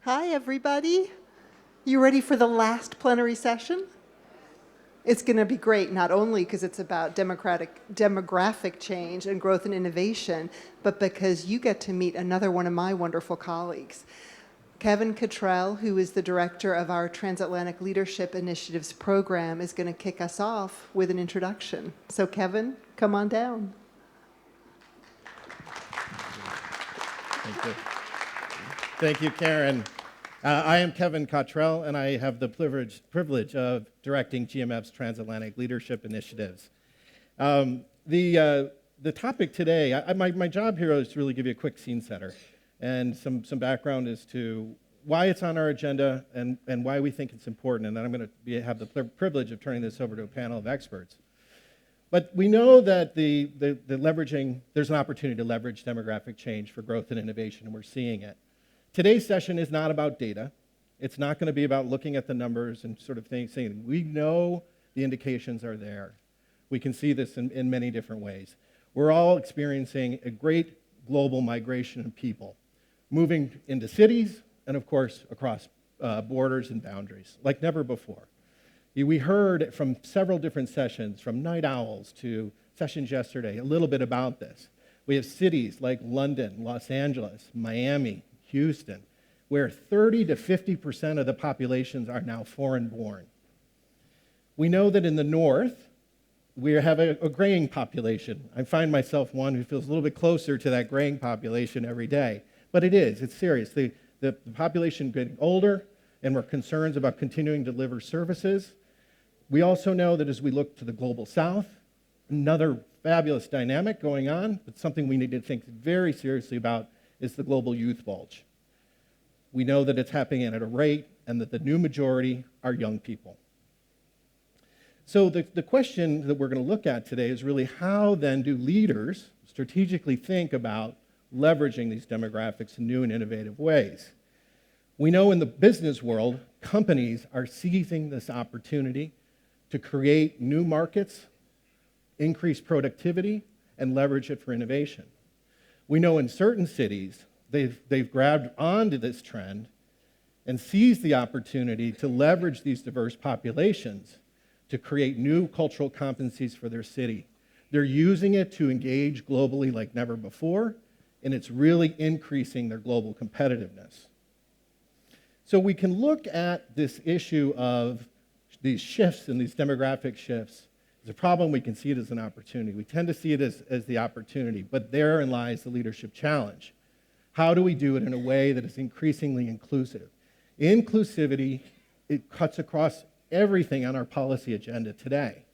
Hi, everybody. You ready for the last plenary session? It's going to be great, not only because it's about demographic change and growth and innovation, but because you get to meet another one of my wonderful colleagues. Kevin Cottrell, who is the director of our Transatlantic Leadership Initiatives program, is going to kick us off with an introduction. So Kevin, come on down. Thank you. Thank you, Karen. I am Kevin Cottrell, and I have the privilege of directing GMF's Transatlantic Leadership Initiatives. The topic today, my job here is to really give you a quick scene setter and some background as to why it's on our agenda and why we think it's important. And then I'm going to have the privilege of turning this over to a panel of experts. But we know that the leveraging, there's an opportunity to leverage demographic change for growth and innovation, and we're seeing it. Today's session is not about data. It's not going to be about looking at the numbers and sort of saying, we know the indications are there. We can see this in many different ways. We're all experiencing a great global migration of people, moving into cities and, of course, across borders and boundaries, like never before. We heard from several different sessions, from night owls to sessions yesterday, a little bit about this. We have cities like London, Los Angeles, Miami, Houston, where 30 to 50% of the populations are now foreign-born. We know that in the north, we have a graying population. I find myself one who feels a little bit closer to that graying population every day. But it's serious. The population getting older, and we're concerned about continuing to deliver services. We also know that as we look to the global south, another fabulous dynamic going on, but something we need to think very seriously about is the global youth bulge. We know that it's happening at a rate and that the new majority are young people. So the question that we're going to look at today is really how then do leaders strategically think about leveraging these demographics in new and innovative ways? We know in the business world, companies are seizing this opportunity to create new markets, increase productivity, and leverage it for innovation. We know in certain cities, they've grabbed onto this trend and seized the opportunity to leverage these diverse populations to create new cultural competencies for their city. They're using it to engage globally like never before, and it's really increasing their global competitiveness. So we can look at this issue of these shifts and these demographic shifts. As a problem, we can see it as an opportunity. We tend to see it as the opportunity, but therein lies the leadership challenge. How do we do it in a way that is increasingly inclusive? Inclusivity, it cuts across everything on our policy agenda today.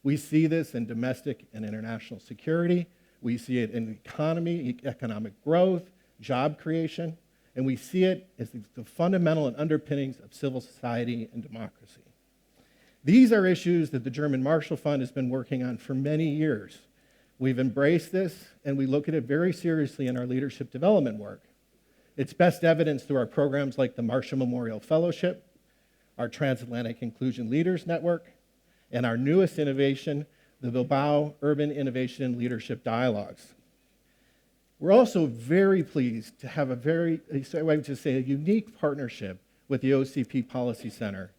We see this in domestic and international security. We see it in economy, economic growth, job creation, and we see it as the fundamental and underpinnings of civil society and democracy. These are issues that the German Marshall Fund has been working on for many years. We've embraced this, and we look at it very seriously in our leadership development work. It's best evidenced through our programs like the Marshall Memorial Fellowship, our Transatlantic Inclusion Leaders Network, and our newest innovation, the Bilbao Urban Innovation and Leadership Dialogues. We're also very pleased to have a unique partnership with the OCP Policy Center,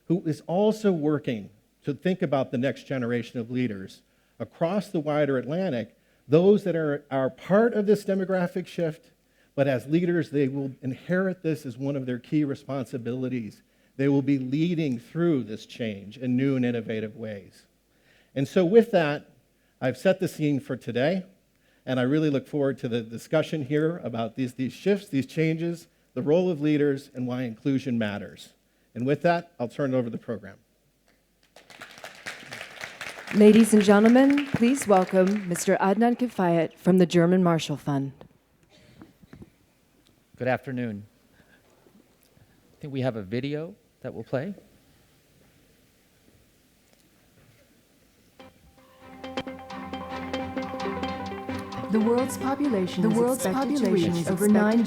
who is also working to think about the next generation of leaders across the wider Atlantic, those that are part of this demographic shift, but as leaders, they will inherit this as one of their key responsibilities. They will be leading through this change in new and innovative ways. And so with that, I've set the scene for today, and I really look forward to the discussion here about these shifts, these changes, the role of leaders, and why inclusion matters. And with that, I'll turn it over to the program. Ladies and gentlemen, please welcome Mr. Adnan Kifayat from the German Marshall Fund. Good afternoon. I think we have a video that will play. The world's population is expected to reach over 9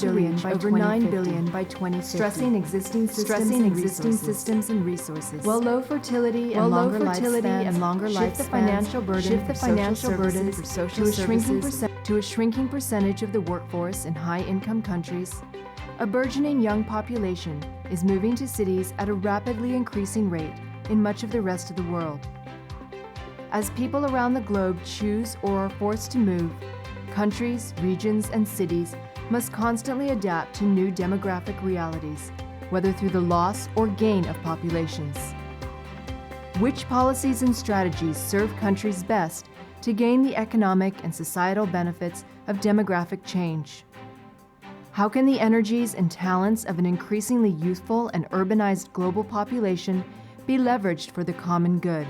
billion by 2050, stressing existing systems and resources. While low fertility and longer lifespans shift the financial burden for social services to a shrinking percentage of the workforce in high-income countries, A burgeoning young population is moving to cities at a rapidly increasing rate in much of the rest of the world. As people around the globe choose or are forced to move, countries, regions, and cities must constantly adapt to new demographic realities, whether through the loss or gain of populations. Which policies and strategies serve countries best to gain the economic and societal benefits of demographic change? How can the energies and talents of an increasingly youthful and urbanized global population be leveraged for the common good?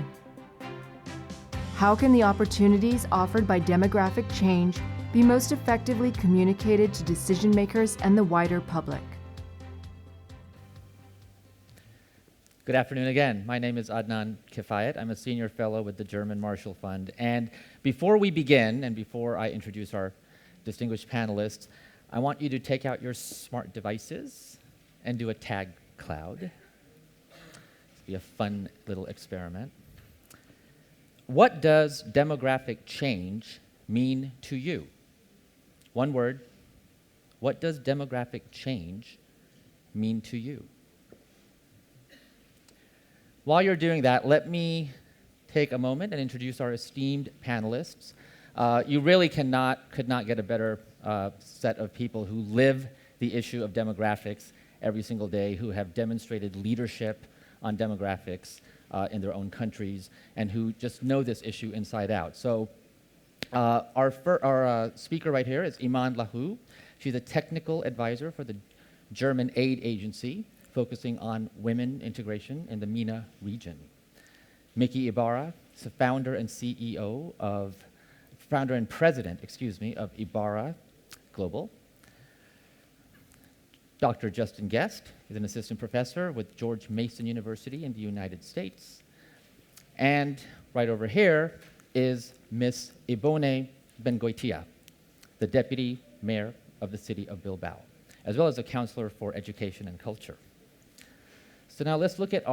How can the opportunities offered by demographic change be most effectively communicated to decision makers and the wider public? Good afternoon again. My name is Adnan Kifayat. I'm a senior fellow with the German Marshall Fund. And before we begin, and before I introduce our distinguished panelists, I want you to take out your smart devices and do a Tagcloud. It'll be a fun little experiment. What does demographic change mean to you? One word. What does demographic change mean to you? While you're doing that, let me take a moment and introduce our esteemed panelists. You really could not get a better set of people who live the issue of demographics every single day, who have demonstrated leadership on demographics in their own countries, and who just know this issue inside out. So our speaker right here is Imane Lahlou. She's a technical advisor for the German aid agency, focusing on women integration in the MENA region. Mickey Ibarra is the founder and president of Ibarra Global. Dr. Justin Gest is an assistant professor with George Mason University in the United States. And right over here is Miss Ibone Bengoetxea, the deputy mayor of the city of Bilbao, as well as a counselor for education and culture. So now let's look at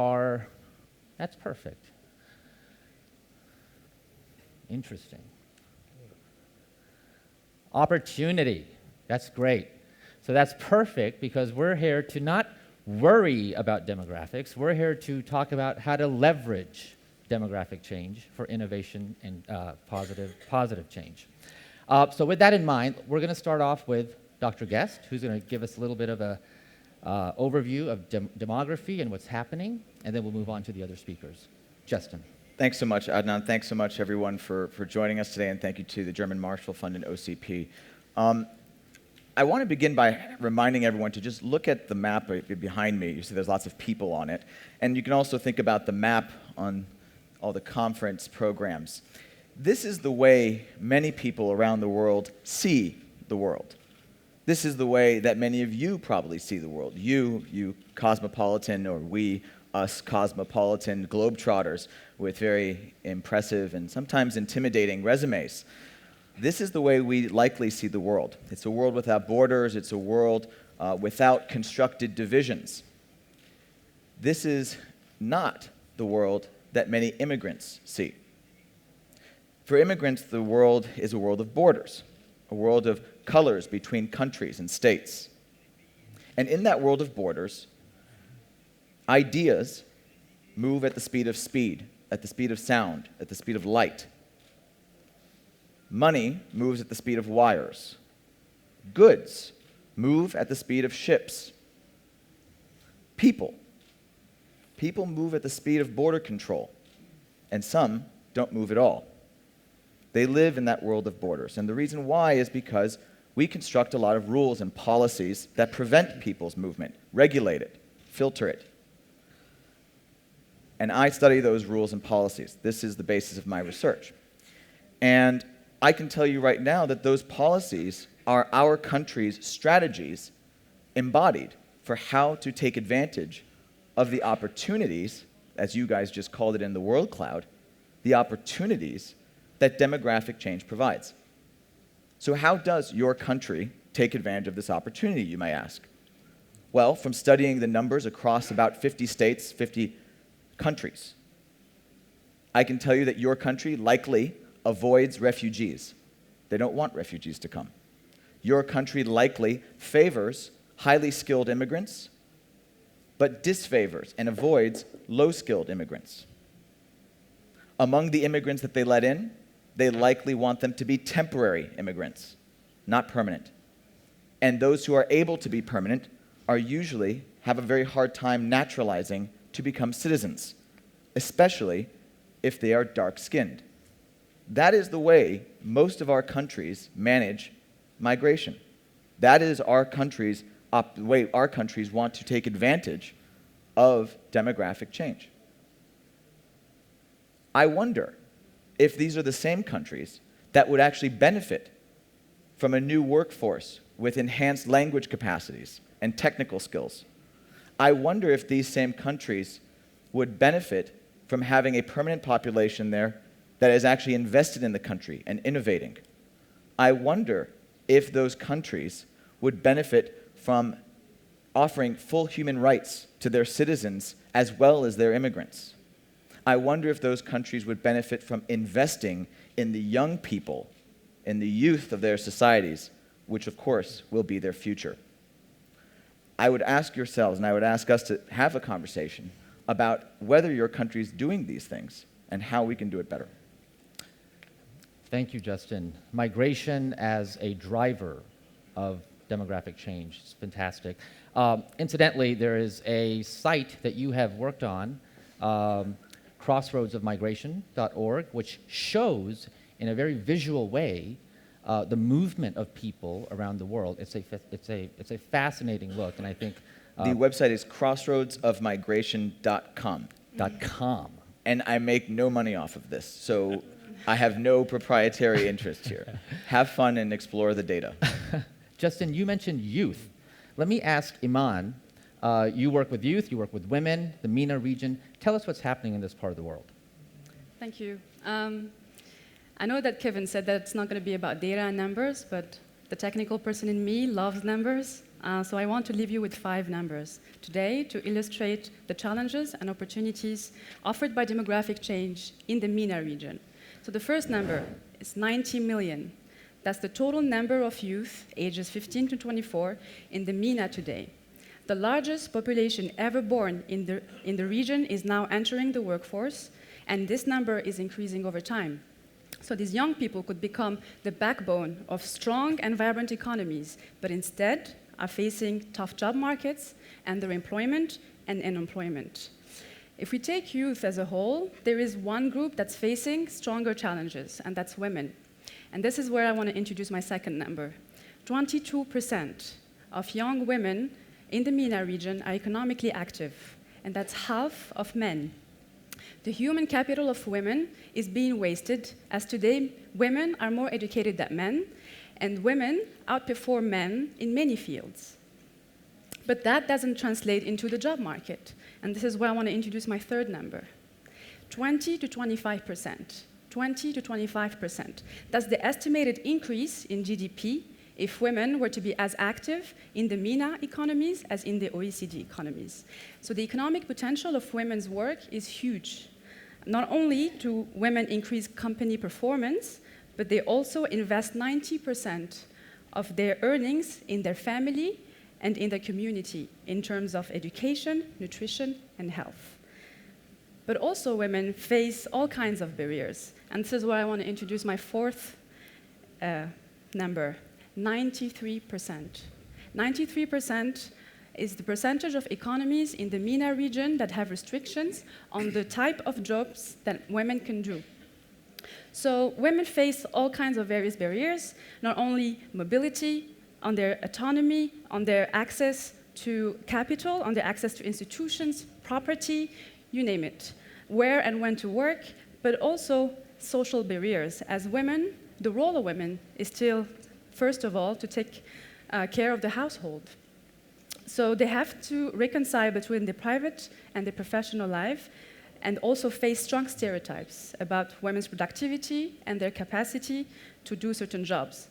that's perfect. Interesting. Opportunity, that's great. So that's perfect because we're here to not worry about demographics. We're here to talk about how to leverage demographic change for innovation and positive change. So with that in mind, we're going to start off with Dr. Gest, who's going to give us a little bit of a overview of demography and what's happening, and then we'll move on to the other speakers. Justin. Thanks so much, Adnan. Thanks so much, everyone, for joining us today, and thank you to the German Marshall Fund and OCP. I want to begin by reminding everyone to just look at the map behind me. You see there's lots of people on it. And you can also think about the map on all the conference programs. This is the way many people around the world see the world. This is the way that many of you probably see the world. You cosmopolitan, or we, us cosmopolitan globetrotters with very impressive and sometimes intimidating resumes. This is the way we likely see the world. It's a world without borders. It's a world without constructed divisions. This is not the world that many immigrants see. For immigrants, the world is a world of borders, a world of colors between countries and states. And in that world of borders, ideas move at the speed of sound, at the speed of light. Money moves at the speed of wires. Goods move at the speed of ships. People move at the speed of border control, and some don't move at all. They live in that world of borders, and the reason why is because we construct a lot of rules and policies that prevent people's movement, regulate it, filter it. And I study those rules and policies. This is the basis of my research. And I can tell you right now that those policies are our country's strategies embodied for how to take advantage of the opportunities, as you guys just called it in the World Cloud, the opportunities that demographic change provides. So how does your country take advantage of this opportunity, you may ask? Well, from studying the numbers across about 50 states, 50 countries, I can tell you that your country likely avoids refugees. They don't want refugees to come. Your country likely favors highly skilled immigrants, but disfavors and avoids low-skilled immigrants. Among the immigrants that they let in, they likely want them to be temporary immigrants, not permanent. And those who are able to be permanent are usually have a very hard time naturalizing to become citizens, especially if they are dark-skinned. That is the way most of our countries manage migration. That is our countries' the way our countries want to take advantage of demographic change. I wonder if these are the same countries that would actually benefit from a new workforce with enhanced language capacities and technical skills. I wonder if these same countries would benefit from having a permanent population there that is actually invested in the country and innovating. I wonder if those countries would benefit from offering full human rights to their citizens as well as their immigrants. I wonder if those countries would benefit from investing in the young people, in the youth of their societies, which of course will be their future. I would ask yourselves, and I would ask us to have a conversation about whether your country is doing these things and how we can do it better. Thank you, Justin. Migration as a driver of demographic change is fantastic. Incidentally, there is a site that you have worked on, crossroadsofmigration.org, which shows in a very visual way the movement of people around the world. It's a fascinating look, and I think the website is crossroadsofmigration.com. .com. And I make no money off of this, so I have no proprietary interest here. Have fun and explore the data. Justin, you mentioned youth. Let me ask Imane. You work with youth, you work with women, the MENA region. Tell us what's happening in this part of the world. Thank you. I know that Kevin said that it's not going to be about data and numbers, but the technical person in me loves numbers. So I want to leave you with 5 numbers today to illustrate the challenges and opportunities offered by demographic change in the MENA region. So the first number is 90 million. That's the total number of youth ages 15 to 24 in the MENA today. The largest population ever born in the region is now entering the workforce, and this number is increasing over time. So these young people could become the backbone of strong and vibrant economies, but instead are facing tough job markets, underemployment, and unemployment. If we take youth as a whole, there is one group that's facing stronger challenges, and that's women. And this is where I want to introduce my second number. 22% of young women in the MENA region are economically active, and that's half of men. The human capital of women is being wasted, as today women are more educated than men, and women outperform men in many fields. But that doesn't translate into the job market, and this is where I want to introduce my third number. 20 to 25%. 20 to 25%. That's the estimated increase in GDP if women were to be as active in the MENA economies as in the OECD economies. So the economic potential of women's work is huge. Not only do women increase company performance, but they also invest 90% of their earnings in their family and in their community in terms of education, nutrition, and health. But also women face all kinds of barriers. And this is where I want to introduce my fourth number, 93%. 93% is the percentage of economies in the MENA region that have restrictions on the type of jobs that women can do. So women face all kinds of various barriers, not only mobility, on their autonomy, on their access to capital, on their access to institutions, property, you name it, where and when to work, but also social barriers. As women, the role of women is still, first of all, to take care of the household. So they have to reconcile between the private and the professional life, and also face strong stereotypes about women's productivity and their capacity to do certain jobs.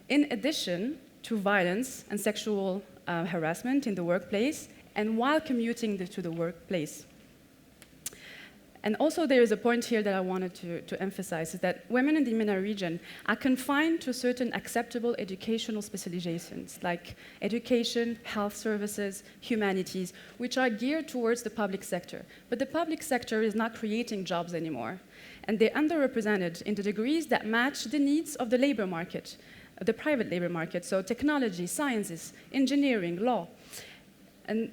In addition to violence and sexual harassment in the workplace, and while commuting to the workplace. And also there is a point here that I wanted to emphasize, is that women in the MENA region are confined to certain acceptable educational specializations, like education, health services, humanities, which are geared towards the public sector. But the public sector is not creating jobs anymore. And they're underrepresented in the degrees that match the needs of the labor market, the private labor market, so technology, sciences, engineering, law. And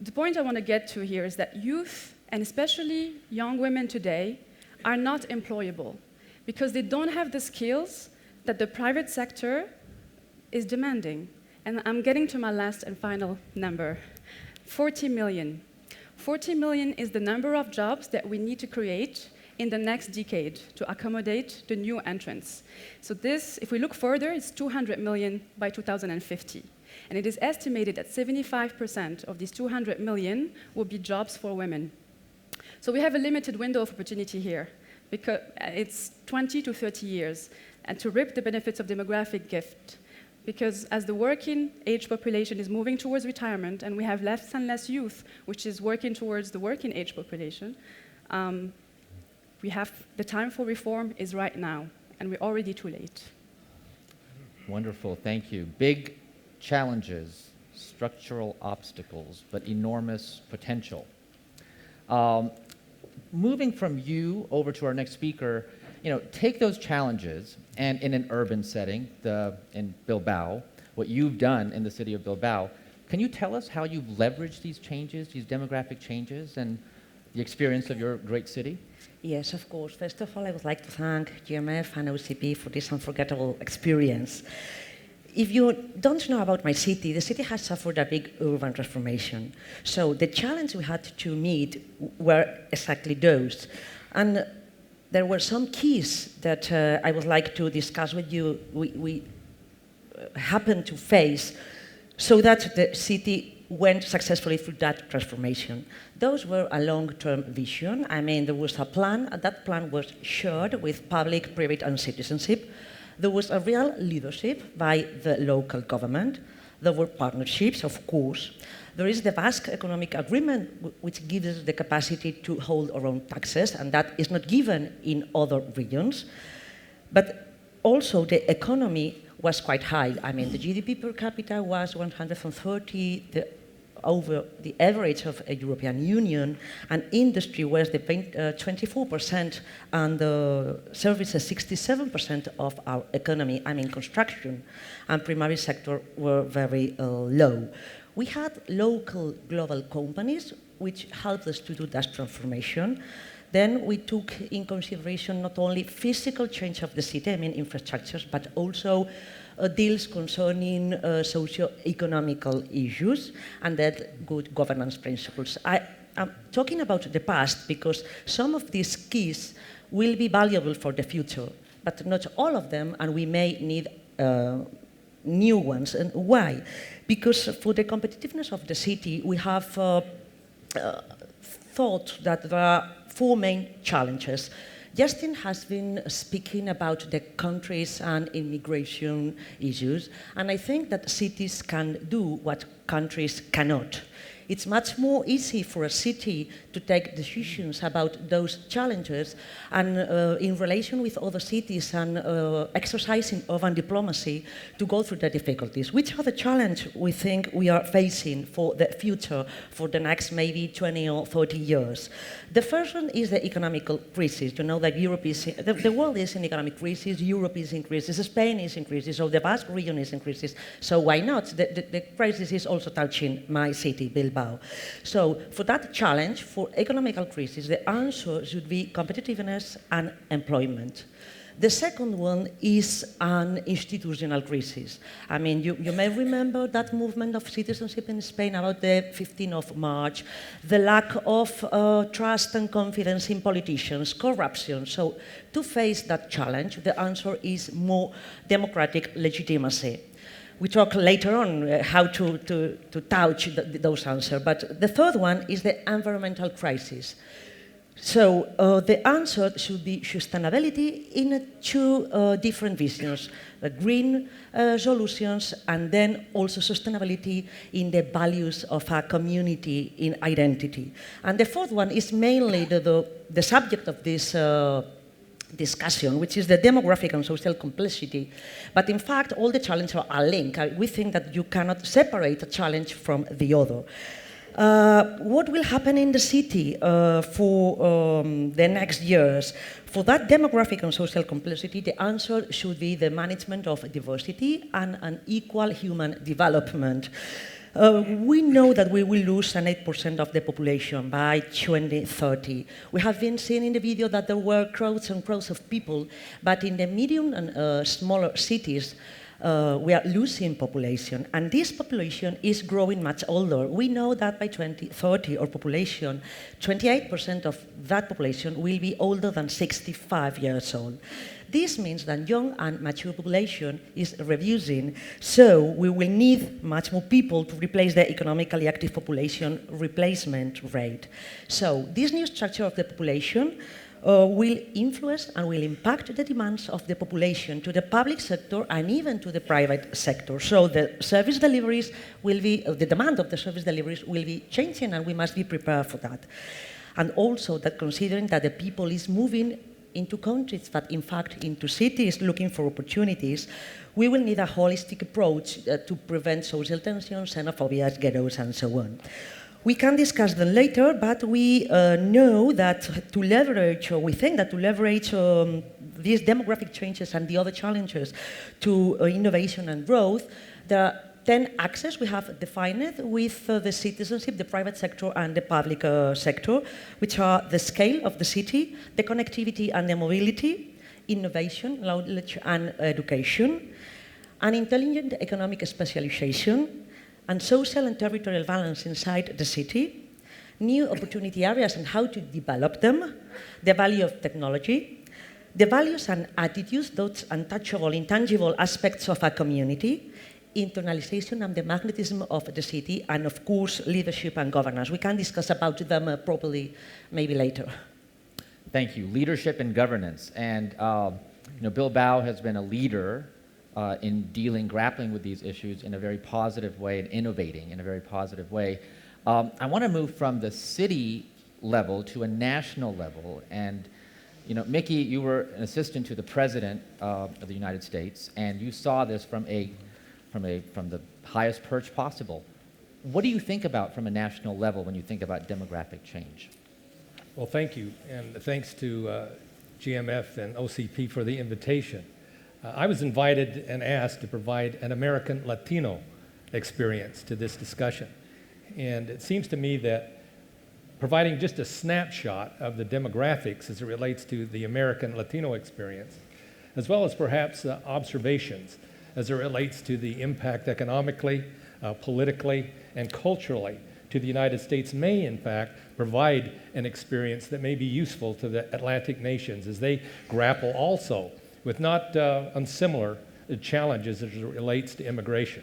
the point I want to get to here is that youth, and especially young women today, are not employable because they don't have the skills that the private sector is demanding. And I'm getting to my last and final number, 40 million. 40 million is the number of jobs that we need to create in the next decade to accommodate the new entrants. So this, if we look further, it's 200 million by 2050. And it is estimated that 75% of these 200 million will be jobs for women. So we have a limited window of opportunity here, because it's 20 to 30 years, and to reap the benefits of demographic gift. Because as the working age population is moving towards retirement, and we have less and less youth, which is working towards the working age population, we have the time for reform is right now, and we're already too late. Wonderful, thank you. Big challenges, structural obstacles, but enormous potential. Moving from you over to our next speaker, take those challenges and in an urban setting, in Bilbao, what you've done in the city of Bilbao, can you tell us how you've leveraged these changes, these demographic changes, and the experience of your great city? Yes, of course. First of all, I would like to thank GMF and OCP for this unforgettable experience. If you don't know about my city, the city has suffered a big urban transformation. So the challenge we had to meet were exactly those. And there were some keys that I would like to discuss with you we happened to face so that the city went successfully through that transformation. Those were a long-term vision. I mean, there was a plan, and that plan was shared with public, private, and citizenship. There was a real leadership by the local government. There were partnerships, of course. There is the Basque Economic Agreement, which gives us the capacity to hold our own taxes, and that is not given in other regions. But also the economy was quite high. I mean, the GDP per capita was 130, over the average of a European Union, and industry was the 24%, and the services 67% of our economy. I mean, construction and primary sector were very low. We had local global companies which helped us to do that transformation. Then we took in consideration not only physical change of the city, I mean infrastructures, but also deals concerning socio-economical issues and that good governance principles. I'm talking about the past because some of these keys will be valuable for the future, but not all of them, and we may need new ones. And why? Because for the competitiveness of the city, we have thought that there are four main challenges. Justin has been speaking about the countries and immigration issues, and I think that cities can do what countries cannot. It's much more easy for a city to take decisions about those challenges and in relation with other cities and exercising urban diplomacy to go through the difficulties. Which are the challenges we think we are facing for the future, for the next maybe 20 or 30 years? The first one is the economic crisis. You know that Europe is, the world is in economic crisis, Europe is in crisis, Spain is in crisis, so the Basque region is in crisis. So why not? The crisis is also touching my city, Bilbao. So for that challenge, for economical crisis, the answer should be competitiveness and employment. The second one is an institutional crisis. I mean, you may remember that movement of citizenship in Spain about the 15th of March, the lack of trust and confidence in politicians, corruption. So to face that challenge, the answer is more democratic legitimacy. We talk later on how to touch those answers. But the third one is the environmental crisis. So the answer should be sustainability in two different visions, green solutions and then also sustainability in the values of a community in identity. And the fourth one is mainly the subject of this discussion, which is the demographic and social complexity. But in fact, all the challenges are linked. We think that you cannot separate a challenge from the other. What will happen in the city for the next years? For that demographic and social complexity, the answer should be the management of diversity and an equal human development. We know that we will lose an 8% of the population by 2030. We have been seeing in the video that there were crowds and crowds of people, but in the medium and smaller cities, we are losing population, and this population is growing much older. We know that by 2030, our population, 28% of that population will be older than 65 years old. This means that young and mature population is reducing, so we will need much more people to replace the economically active population replacement rate. So this new structure of the population will influence and will impact the demands of the population to the public sector and even to the private sector. So the service deliveries will be, the demand of the service deliveries will be changing, and we must be prepared for that. And also that considering that the people is moving into countries, but in fact into cities looking for opportunities, we will need a holistic approach to prevent social tensions, xenophobia, ghettos, and so on. We can discuss them later, but we know that to leverage, or we think that to leverage these demographic changes and the other challenges to innovation and growth, there are 10 axes we have defined with the citizenship, the private sector, and the public sector, which are the scale of the city, the connectivity and the mobility, innovation, knowledge and education, an intelligent economic specialization, and social and territorial balance inside the city, new opportunity areas and how to develop them, the value of technology, the values and attitudes, those untouchable, intangible aspects of a community, internalization and the magnetism of the city, and of course, leadership and governance. We can discuss about them properly maybe later. Thank you. Leadership and governance. And Bilbao has been a leader in grappling with these issues in a very positive way and innovating in a very positive way. I want to move from the city level to a national level. And, Mickey, you were an assistant to the President of the United States, and you saw this from the highest perch possible. What do you think about from a national level when you think about demographic change? Well, thank you, and thanks to GMF and OCP for the invitation. I was invited and asked to provide an American Latino experience to this discussion. And it seems to me that providing just a snapshot of the demographics as it relates to the American Latino experience, as well as perhaps observations as it relates to the impact economically, politically, and culturally to the United States may, in fact, provide an experience that may be useful to the Atlantic nations as they grapple also with not unsimilar challenges as it relates to immigration.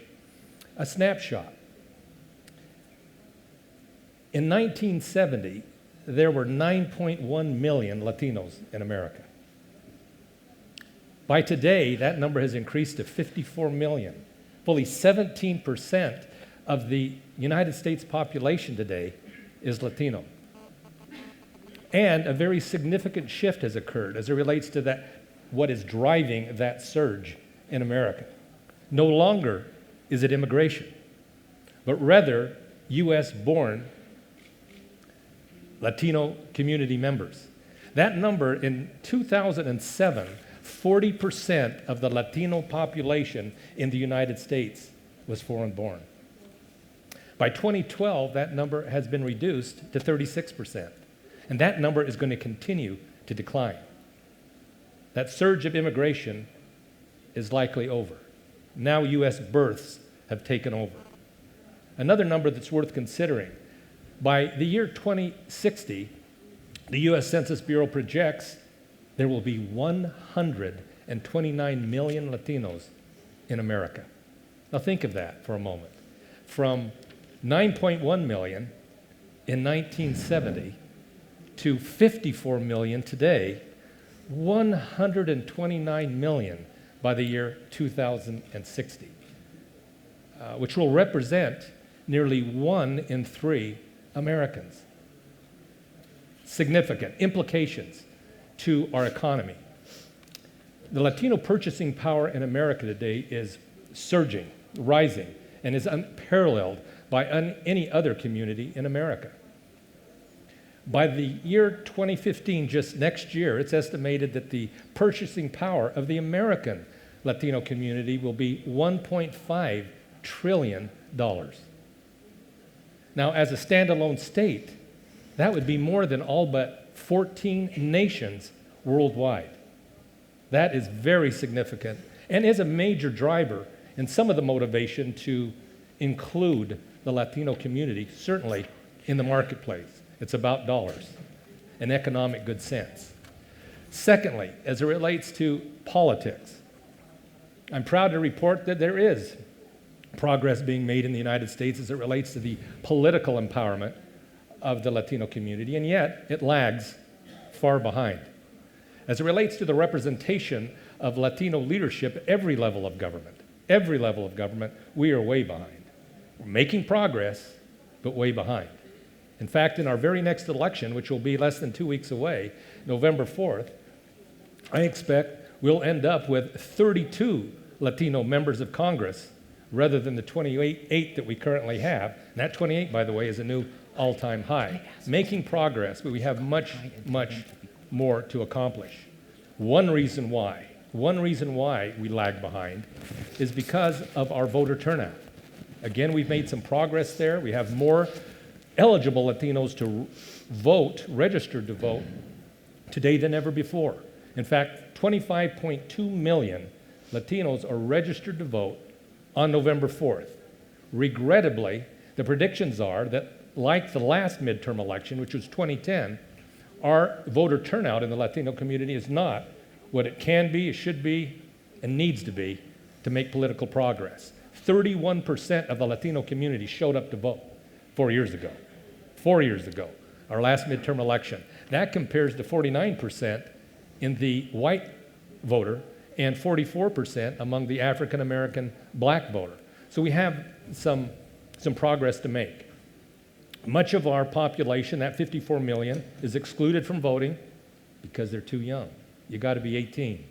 A snapshot. In 1970, there were 9.1 million Latinos in America. By today, that number has increased to 54 million. Fully 17% of the United States population today is Latino. And a very significant shift has occurred as it relates to that, what is driving that surge in America. No longer is it immigration, but rather US-born Latino community members. That number in 2007, 40% of the Latino population in the United States was foreign-born. By 2012, that number has been reduced to 36%, and that number is going to continue to decline. That surge of immigration is likely over. Now US births have taken over. Another number that's worth considering, by the year 2060, the US Census Bureau projects there will be 129 million Latinos in America. Now think of that for a moment. From 9.1 million in 1970 to 54 million today, 129 million by the year 2060, which will represent nearly 1 in 3 Americans. Significant implications to our economy. The Latino purchasing power in America today is surging, rising, and is unparalleled by any other community in America. By the year 2015, just next year, it's estimated that the purchasing power of the American Latino community will be $1.5 trillion. Now, as a standalone state, that would be more than all but 14 nations worldwide. That is very significant and is a major driver in some of the motivation to include the Latino community, certainly in the marketplace. It's about dollars and economic good sense. Secondly, as it relates to politics, I'm proud to report that there is progress being made in the United States as it relates to the political empowerment of the Latino community, and yet it lags far behind. As it relates to the representation of Latino leadership at every level of government, we are way behind. We're making progress, but way behind. In fact, in our very next election, which will be less than 2 weeks away, November 4th, I expect we'll end up with 32 Latino members of Congress rather than the 28 that we currently have. And that 28, by the way, is a new all-time high. Making progress, but we have much, much more to accomplish. One reason why we lag behind is because of our voter turnout. Again, we've made some progress there. We have more eligible Latinos to vote, registered to vote, today than ever before. In fact, 25.2 million Latinos are registered to vote on November 4th. Regrettably, the predictions are that, like the last midterm election, which was 2010, our voter turnout in the Latino community is not what it can be, it should be, and needs to be to make political progress. 31% of the Latino community showed up to vote 4 years ago. 4 years ago, our last midterm election. That compares to 49% in the white voter and 44% among the African American black voter. So we have some progress to make. Much of our population, that 54 million, is excluded from voting because they're too young. You got to be 18.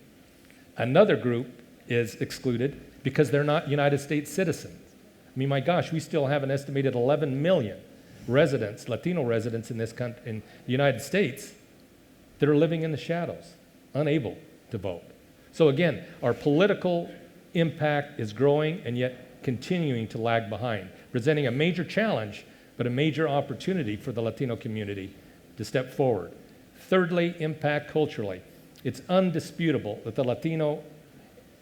Another group is excluded because they're not United States citizens. I mean, my gosh, we still have an estimated 11 million residents, Latino residents in this country, in the United States, that are living in the shadows, unable to vote. So again, our political impact is growing and yet continuing to lag behind, presenting a major challenge, but a major opportunity for the Latino community to step forward. Thirdly, impact culturally. It's undisputable that the Latino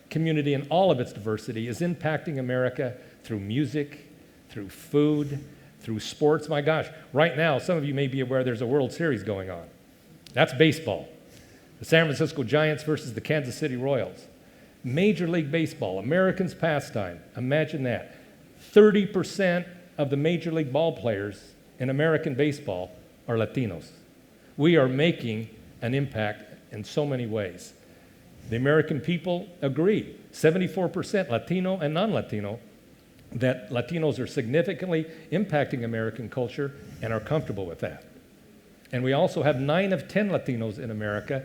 community in all of its diversity is impacting America through music, through food, through sports. My gosh, right now, some of you may be aware there's a World Series going on. That's baseball. The San Francisco Giants versus the Kansas City Royals. Major League Baseball, Americans' pastime. Imagine that. 30% of the Major League ball players in American baseball are Latinos. We are making an impact in so many ways. The American people agree, 74% Latino and non-Latino, that Latinos are significantly impacting American culture and are comfortable with that. And we also have 9 of 10 Latinos in America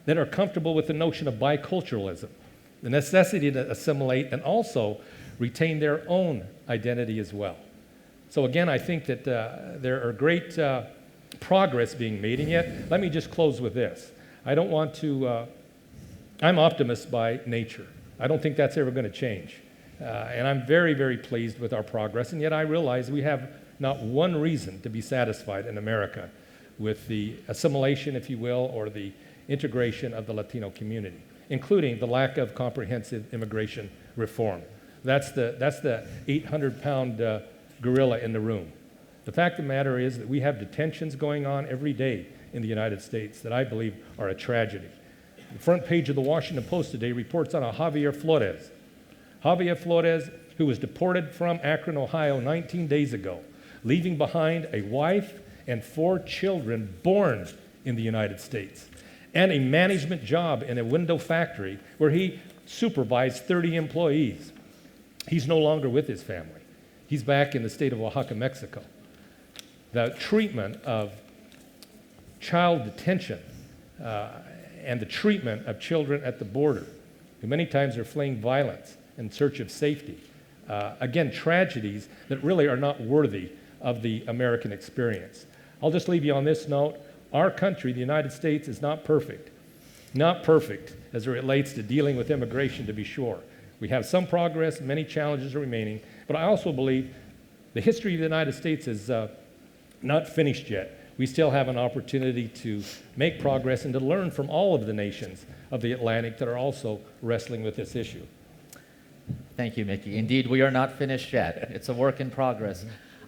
that are comfortable with the notion of biculturalism, the necessity to assimilate and also retain their own identity as well. So again, I think that there are great progress being made, and yet, let me just close with this. I don't want to, I'm optimist by nature. I don't think that's ever going to change. And I'm very, very pleased with our progress, and yet I realize we have not one reason to be satisfied in America with the assimilation, if you will, or the integration of the Latino community, including the lack of comprehensive immigration reform. That's the 800-pound gorilla in the room. The fact of the matter is that we have detentions going on every day in the United States that I believe are a tragedy. The front page of the Washington Post today reports on a Javier Flores. Javier Flores, who was deported from Akron, Ohio 19 days ago, leaving behind a wife and 4 children born in the United States, and a management job in a window factory where he supervised 30 employees. He's no longer with his family. He's back in the state of Oaxaca, Mexico. The treatment of child detention and the treatment of children at the border, who many times are fleeing violence in search of safety. Again, tragedies that really are not worthy of the American experience. I'll just leave you on this note. Our country, the United States, is not perfect. Not perfect as it relates to dealing with immigration, to be sure. We have some progress, many challenges are remaining, but I also believe the history of the United States is not finished yet. We still have an opportunity to make progress and to learn from all of the nations of the Atlantic that are also wrestling with this issue. Thank you, Mickey. Indeed, we are not finished yet. It's a work in progress.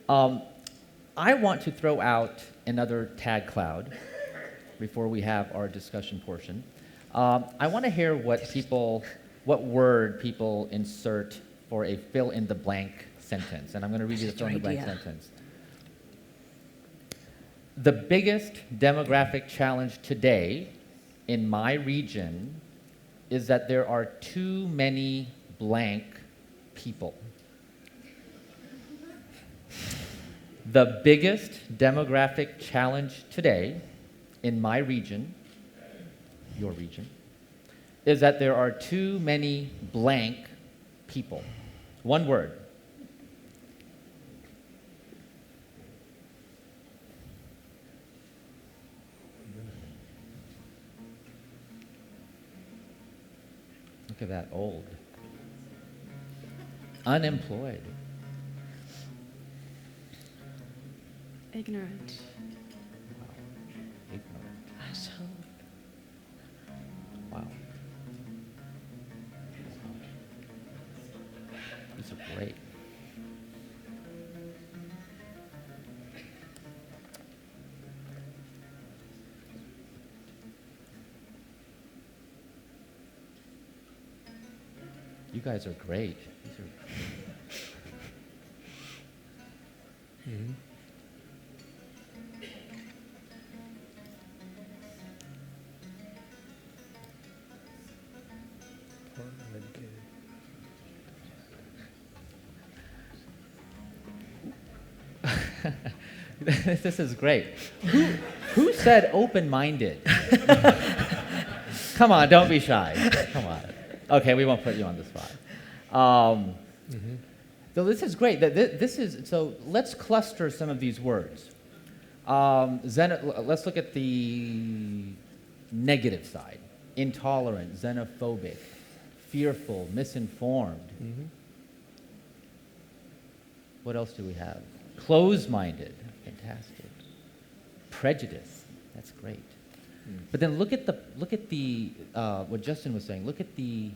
I want to throw out another Tagcloud before we have our discussion portion. I want to hear what word people insert for a fill-in-the-blank sentence. And I'm going to read you the fill-in-the-blank sentence. The biggest demographic challenge today in my region is that there are too many blank people. The biggest demographic challenge today in my region, your region, is that there are too many blank people. One word. Look at that, old. Unemployed. Ignorant. Ignorant. Wow. These are great. You guys are great. These are... Mm-hmm. This is great. Who said open-minded? Come on, don't be shy. Come on. Okay, we won't put you on the spot. So this is great. So let's cluster some of these words. Let's look at the negative side. Intolerant, xenophobic, fearful, misinformed. What else do we have? Closed-minded, fantastic. Prejudice, that's great. But then look at the what Justin was saying. Look at the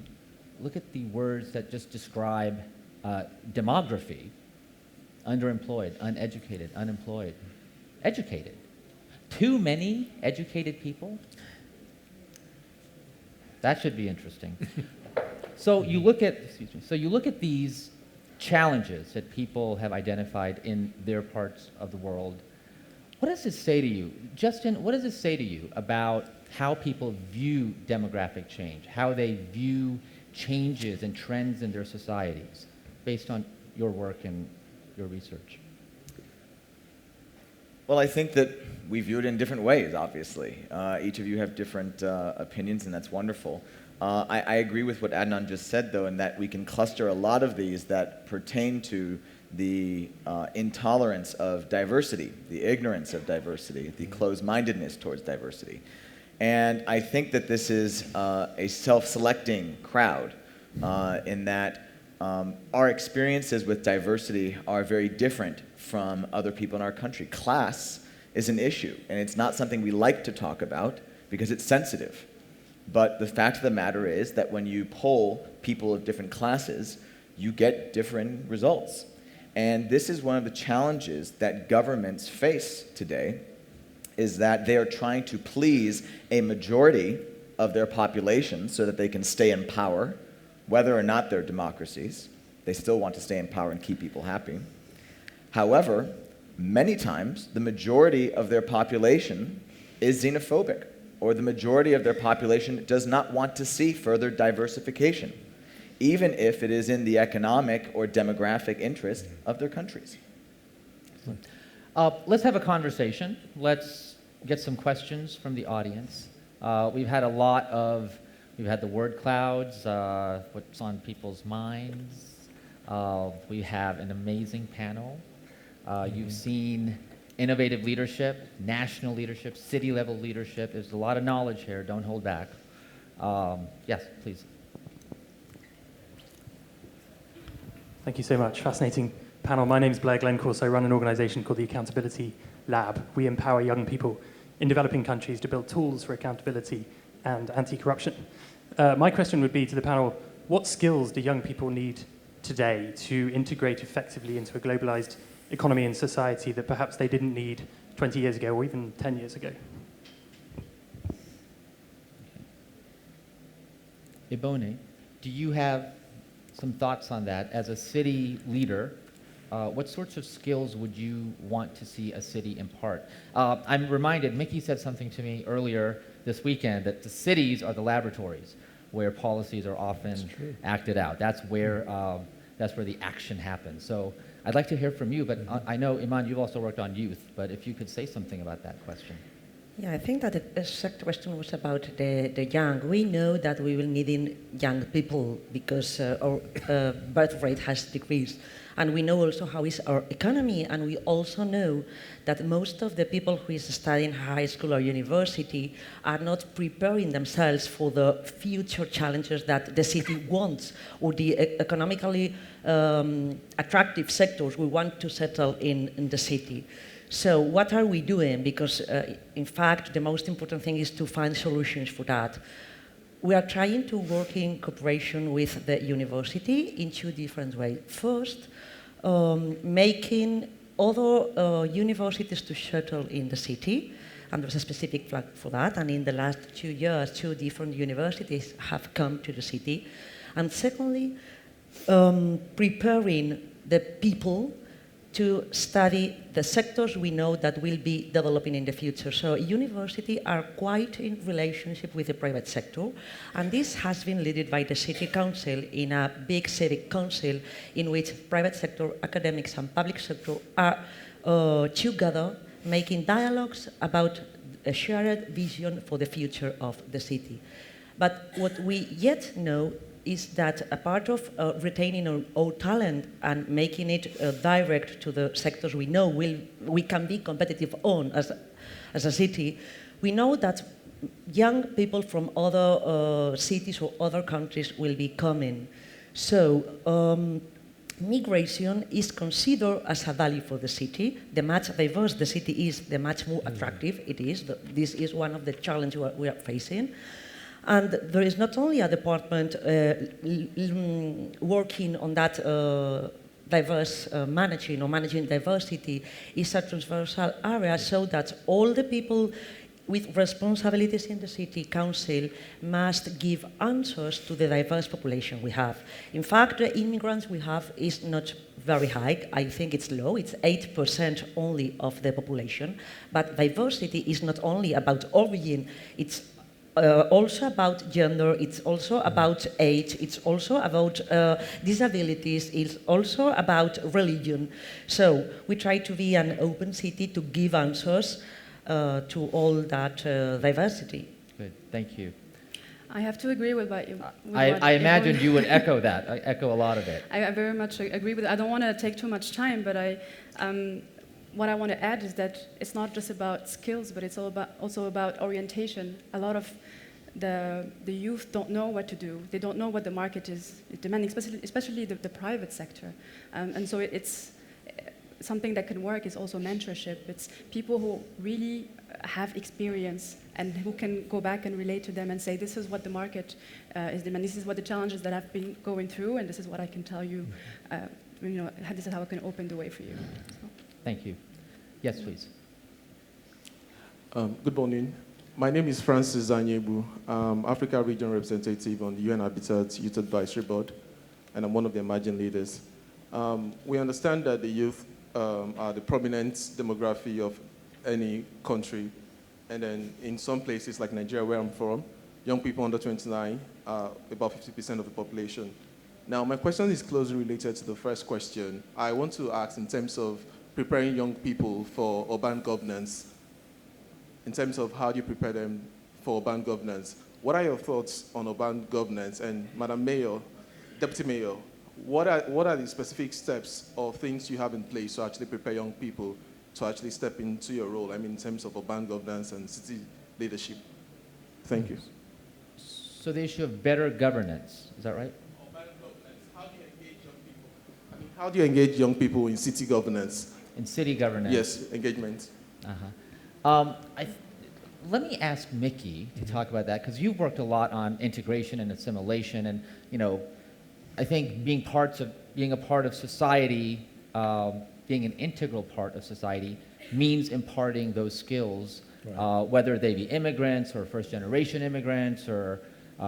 words that just describe demography: underemployed, uneducated, unemployed, educated. Too many educated people. That should be interesting. So you look at these challenges that people have identified in their parts of the world. What does this say to you? Justin, what does this say to you about how people view demographic change, how they view changes and trends in their societies, based on your work and your research? Well, I think that we view it in different ways, obviously. Each of you have different opinions, and that's wonderful. I agree with what Adnan just said, though, in that we can cluster a lot of these that pertain to the intolerance of diversity, the ignorance of diversity, the closed-mindedness towards diversity. And I think that this is a self-selecting crowd in that our experiences with diversity are very different from other people in our country. Class is an issue, and it's not something we like to talk about because it's sensitive. But the fact of the matter is that when you poll people of different classes, you get different results. And this is one of the challenges that governments face today, is that they are trying to please a majority of their population so that they can stay in power, whether or not they're democracies. They still want to stay in power and keep people happy. However, many times the majority of their population is xenophobic, or the majority of their population does not want to see further diversification, even if it is in the economic or demographic interest of their countries. Let's have a conversation. Let's get some questions from the audience. We've had the word clouds, what's on people's minds. We have an amazing panel. You've seen innovative leadership, national leadership, city-level leadership. There's a lot of knowledge here. Don't hold back. Yes, please. Thank you so much. Fascinating panel. My name is Blair Glencourse. I run an organization called the Accountability Lab. We empower young people in developing countries to build tools for accountability and anti-corruption. My question would be to the panel, what skills do young people need today to integrate effectively into a globalized economy and society that perhaps they didn't need 20 years ago or even 10 years ago? Ibone, do you have some thoughts on that? As a city leader, what sorts of skills would you want to see a city impart? I'm reminded, Mickey said something to me earlier this weekend, that the cities are the laboratories where policies are often acted out. That's where the action happens. So I'd like to hear from you, but I know, Imane, you've also worked on youth, but if you could say something about that question. Yeah, I think that the second question was about the young. We know that we will need young people because our birth rate has decreased. And we know also how is our economy, and we also know that most of the people who is studying high school or university are not preparing themselves for the future challenges that the city wants, or the economically attractive sectors we want to settle in the city. So what are we doing? Because in fact, the most important thing is to find solutions for that. We are trying to work in cooperation with the university in two different ways. First, making other universities to settle in the city, and there's a specific flag for that, and in the last 2 years, 2 different universities have come to the city. And secondly, preparing the people to study the sectors we know that will be developing in the future. So universities are quite in relationship with the private sector, and this has been led by the City Council in a big civic council in which private sector, academics and public sector are together making dialogues about a shared vision for the future of the city. But what we yet know is that a part of retaining our talent and making it direct to the sectors we know we can be competitive on as a city, we know that young people from other cities or other countries will be coming. So migration is considered as a value for the city. The much diverse the city is, the much more attractive it is. This is one of the challenges we are facing. And there is not only a department working on that diverse managing diversity, it's a transversal area so that all the people with responsibilities in the city council must give answers to the diverse population we have. In fact, the immigrants we have is not very high. I think it's low. It's 8% only of the population. But diversity is not only about origin, it's also about gender, it's also about age, it's also about disabilities, it's also about religion. So we try to be an open city to give answers to all that diversity. Good, thank you. I have to agree with what you... I imagined you would echo that. I echo a lot of it. I very much agree with it. I don't want to take too much time, but what I want to add is that it's not just about skills, but it's also about orientation. A lot of the youth don't know what to do. They don't know what the market is demanding, especially the private sector. And so it's something that can work is also mentorship. It's people who really have experience and who can go back and relate to them and say, this is what the market is demanding, this is what the challenges that I've been going through, and this is what I can tell you, this is how I can open the way for you. So. Thank you. Yes, please. Good morning. My name is Francis Zanyebu. I'm Africa Region Representative on the UN Habitat Youth Advisory Board, and I'm one of the emerging leaders. We understand that the youth are the prominent demography of any country. And then in some places like Nigeria, where I'm from, young people under 29 are about 50% of the population. Now, my question is closely related to the first question. I want to ask in terms of preparing young people for urban governance, in terms of how do you prepare them for urban governance. What are your thoughts on urban governance? And Madam Mayor, Deputy Mayor, what are the specific steps or things you have in place to actually prepare young people to actually step into your role, I mean, in terms of urban governance and city leadership? Thank you. So the issue of better governance, is that right? Urban governance, how do you engage young people? I mean, how do you engage young people in city governance? In city governance? Yes, engagement. Let me ask Mickey to talk about that, because you've worked a lot on integration and assimilation, and I think being a part of society, being an integral part of society, means imparting those skills, right. Whether they be immigrants or first-generation immigrants or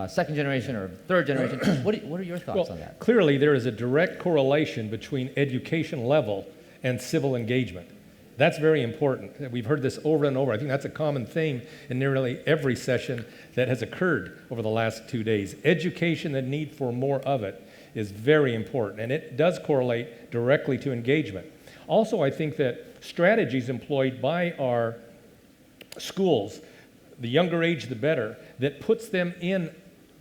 second generation or third generation. What are your thoughts on that? Clearly, there is a direct correlation between education level and civil engagement. That's very important. We've heard this over and over. I think that's a common theme in nearly every session that has occurred over the last 2 days. Education and need for more of it is very important, and it does correlate directly to engagement. Also, I think that strategies employed by our schools, the younger age the better, that puts them in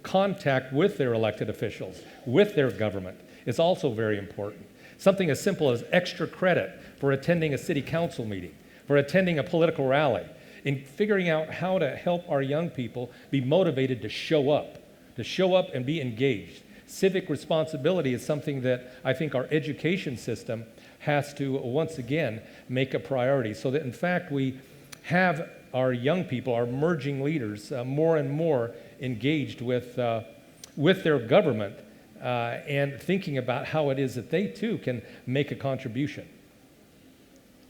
contact with their elected officials, with their government, is also very important. Something as simple as extra credit for attending a city council meeting, for attending a political rally, in figuring out how to help our young people be motivated to show up and be engaged. Civic responsibility is something that I think our education system has to, once again, make a priority, so that in fact we have our young people, our emerging leaders, more and more engaged with their government and thinking about how it is that they too can make a contribution.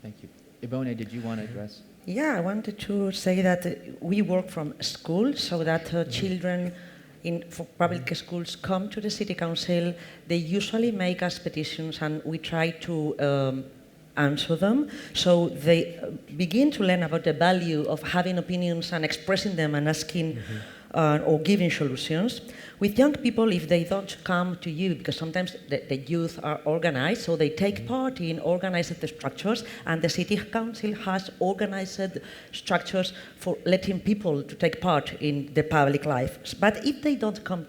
Thank you. Ibone, did you want to address? Yeah, I wanted to say that we work from school so that children for public schools come to the city council. They usually make us petitions and we try to answer them. So they begin to learn about the value of having opinions and expressing them and asking or giving solutions. With young people, if they don't come to you, because sometimes the youth are organized, so they take part in organized structures, and the city council has organized structures for letting people to take part in the public life. But if they don't come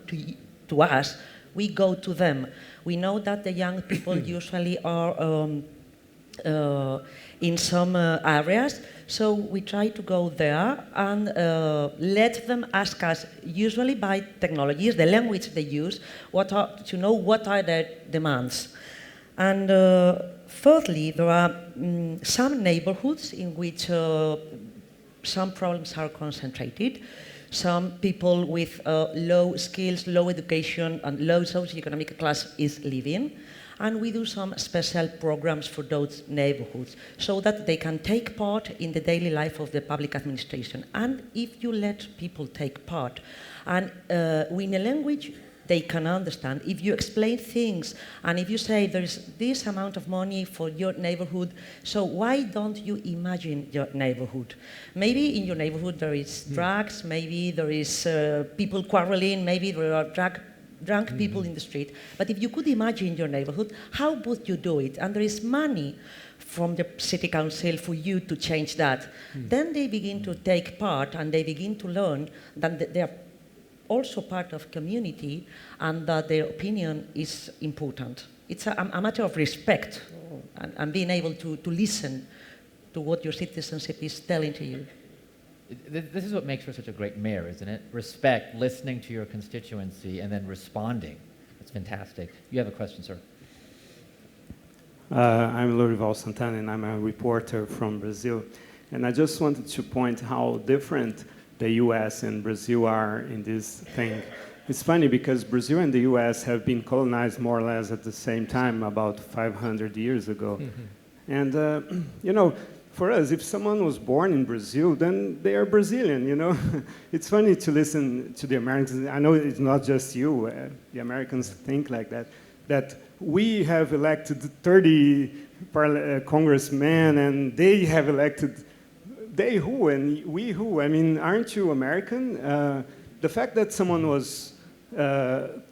to us, we go to them. We know that the young people usually are in some areas, so we try to go there and let them ask us, usually by technologies, the language they use, to know what are their demands. And thirdly, there are some neighborhoods in which some problems are concentrated. Some people with low skills, low education, and low socioeconomic class is living. And we do some special programs for those neighborhoods so that they can take part in the daily life of the public administration. And if you let people take part, and in a language they can understand, if you explain things, and if you say there's this amount of money for your neighborhood, so why don't you imagine your neighborhood? Maybe in your neighborhood there is drugs, maybe there is people quarreling, maybe there are drunk people in the street. But if you could imagine your neighborhood, how would you do it? And there is money from the city council for you to change that. Then they begin to take part and they begin to learn that they are also part of community and that their opinion is important. It's a matter of respect and being able to listen to what your citizenship is telling to you. This is what makes her such a great mayor, isn't it? Respect, listening to your constituency, and then responding. It's fantastic. You have a question, sir. I'm Lorival Santana, and I'm a reporter from Brazil. And I just wanted to point how different the US and Brazil are in this thing. It's funny because Brazil and the US have been colonized more or less at the same time, about 500 years ago. And, for us, if someone was born in Brazil, then they are Brazilian, It's funny to listen to the Americans. I know it's not just you. The Americans think like that we have elected 30 congressmen, and they have elected they who and we who. I mean, aren't you American? The fact that someone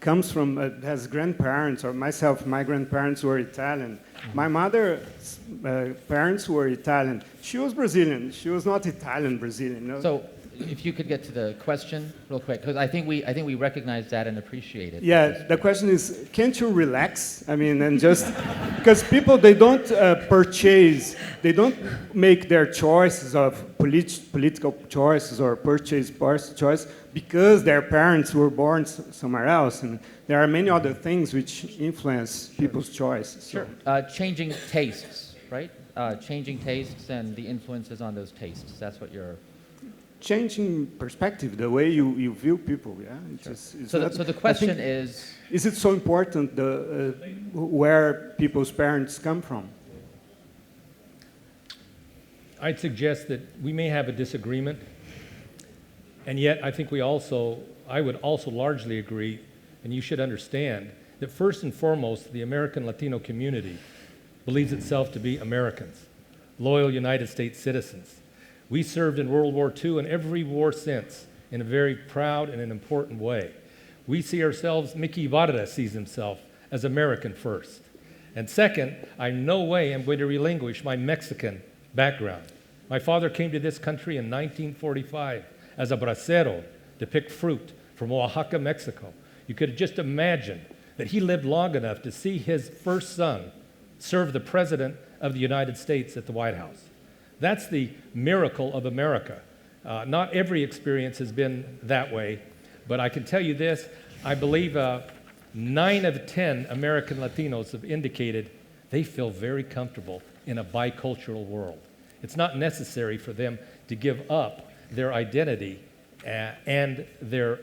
comes from has grandparents, or myself, my grandparents were Italian. My mother's parents were Italian. She was Brazilian. She was not Italian Brazilian. No? So, if you could get to the question real quick, because I think we recognize that and appreciate it. Yeah, the question is, can't you relax? I mean, and just because people, they don't purchase, they don't make their choices of political choices or purchase choice because their parents were born somewhere else, and there are many other things which influence people's choices. So. Sure. Changing tastes, right? Changing tastes and the influences on those tastes. That's what you're. Changing perspective, the way you view people, yeah. Sure. So the question is it so important where people's parents come from? I'd suggest that we may have a disagreement, and yet I think I would also largely agree, and you should understand, that first and foremost, the American Latino community believes itself to be Americans, loyal United States citizens. We served in World War II and every war since in a very proud and an important way. We see ourselves, Mickey Ibarra sees himself as American first. And second, I in no way am going to relinquish my Mexican background. My father came to this country in 1945 as a bracero to pick fruit from Oaxaca, Mexico. You could just imagine that he lived long enough to see his first son serve the President of the United States at the White House. That's the miracle of America. Not every experience has been that way, but I can tell you this, I believe 9 of 10 American Latinos have indicated they feel very comfortable in a bicultural world. It's not necessary for them to give up their identity and their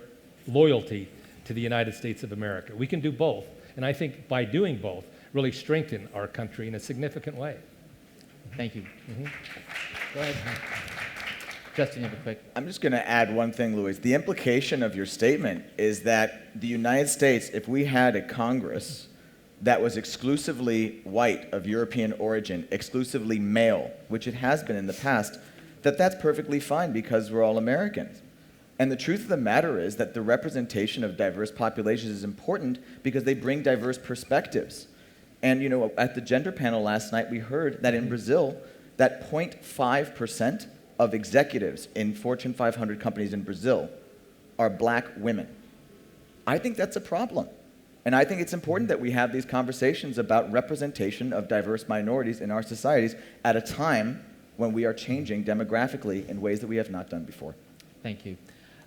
loyalty to the United States of America. We can do both, and I think by doing both, really strengthen our country in a significant way. Thank you. Mm-hmm. Go ahead. Justin, you have a quick. I'm just going to add one thing, Luis. The implication of your statement is that the United States, if we had a Congress that was exclusively white, of European origin, exclusively male, which it has been in the past, that's perfectly fine because we're all Americans. And the truth of the matter is that the representation of diverse populations is important because they bring diverse perspectives. And you know, at the gender panel last night, we heard that in Brazil, that 0.5% of executives in Fortune 500 companies in Brazil are black women. I think that's a problem. And I think it's important that we have these conversations about representation of diverse minorities in our societies at a time when we are changing demographically in ways that we have not done before. Thank you.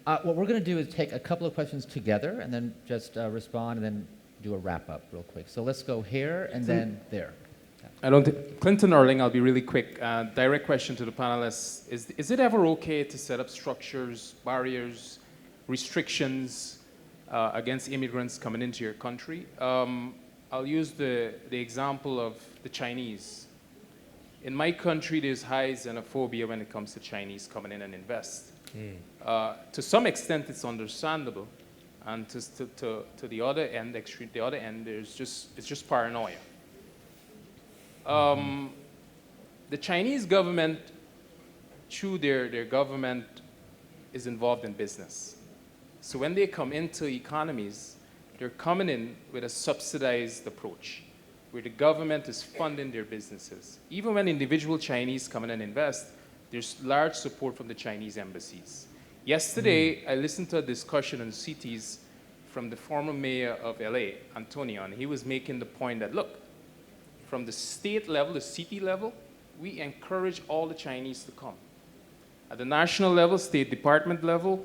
What we're going to do is take a couple of questions together and then just respond and then do a wrap-up real quick. So let's go here and then there. I don't think, Clinton Erling, I'll be really quick. Direct question to the panelists. Is it ever okay to set up structures, barriers, restrictions against immigrants coming into your country? I'll use the example of the Chinese. In my country, there's high xenophobia when it comes to Chinese coming in and invest. To some extent, it's understandable. And to the other end, the other end, it's just paranoia. The Chinese government, through their government, is involved in business. So when they come into economies, they're coming in with a subsidized approach, where the government is funding their businesses. Even when individual Chinese come in and invest, there's large support from the Chinese embassies. Yesterday, I listened to a discussion on cities from the former mayor of LA, Antonio, and he was making the point that, look, from the state level, the city level, we encourage all the Chinese to come. At the national level, State Department level,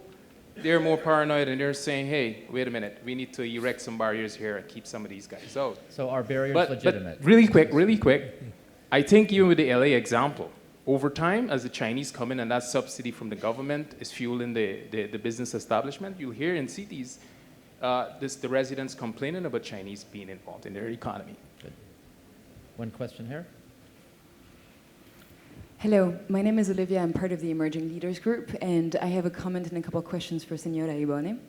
they're more paranoid and they're saying, hey, wait a minute, we need to erect some barriers here and keep some of these guys out. So are barriers legitimate? But really quick, I think even with the LA example, over time, as the Chinese come in and that subsidy from the government is fueling the business establishment, you'll hear in cities the residents complaining about Chinese being involved in their economy. Good. One question here. Hello, my name is Olivia. I'm part of the Emerging Leaders Group, and I have a comment and a couple of questions for Senora Ibone.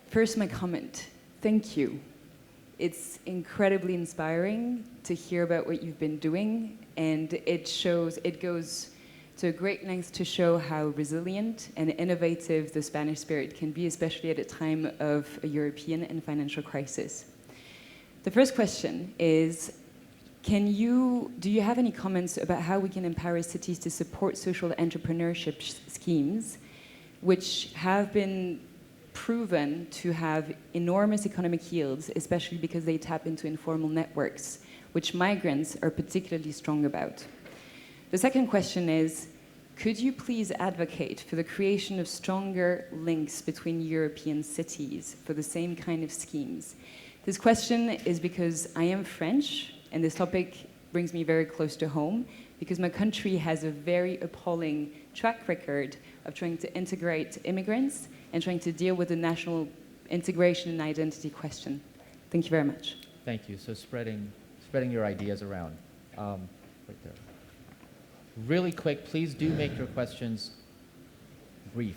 First, my comment. Thank you. It's incredibly inspiring to hear about what you've been doing, and it goes to a great length to show how resilient and innovative the Spanish spirit can be, especially at a time of a European and financial crisis. The first question is, do you have any comments about how we can empower cities to support social entrepreneurship schemes, which have been proven to have enormous economic yields, especially because they tap into informal networks, which migrants are particularly strong about? The second question is, could you please advocate for the creation of stronger links between European cities for the same kind of schemes? This question is because I am French, and this topic brings me very close to home, because my country has a very appalling track record of trying to integrate immigrants and trying to deal with the national integration and identity question. Thank you very much. Thank you. So spreading your ideas around. Right there. Really quick, please do make your questions brief.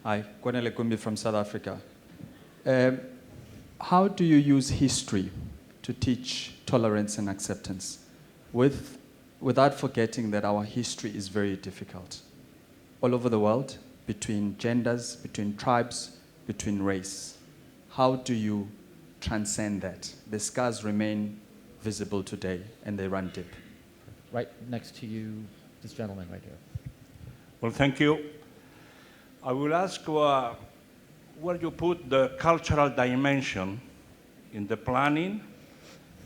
Hi, Kwanele Kumbi from South Africa. How do you use history to teach tolerance and acceptance without forgetting that our history is very difficult? All over the world, between genders, between tribes, between race. How do you transcend that? The scars remain visible today and they run deep. Right next to you, this gentleman right here. Well, thank you. I will ask where you put the cultural dimension in the planning,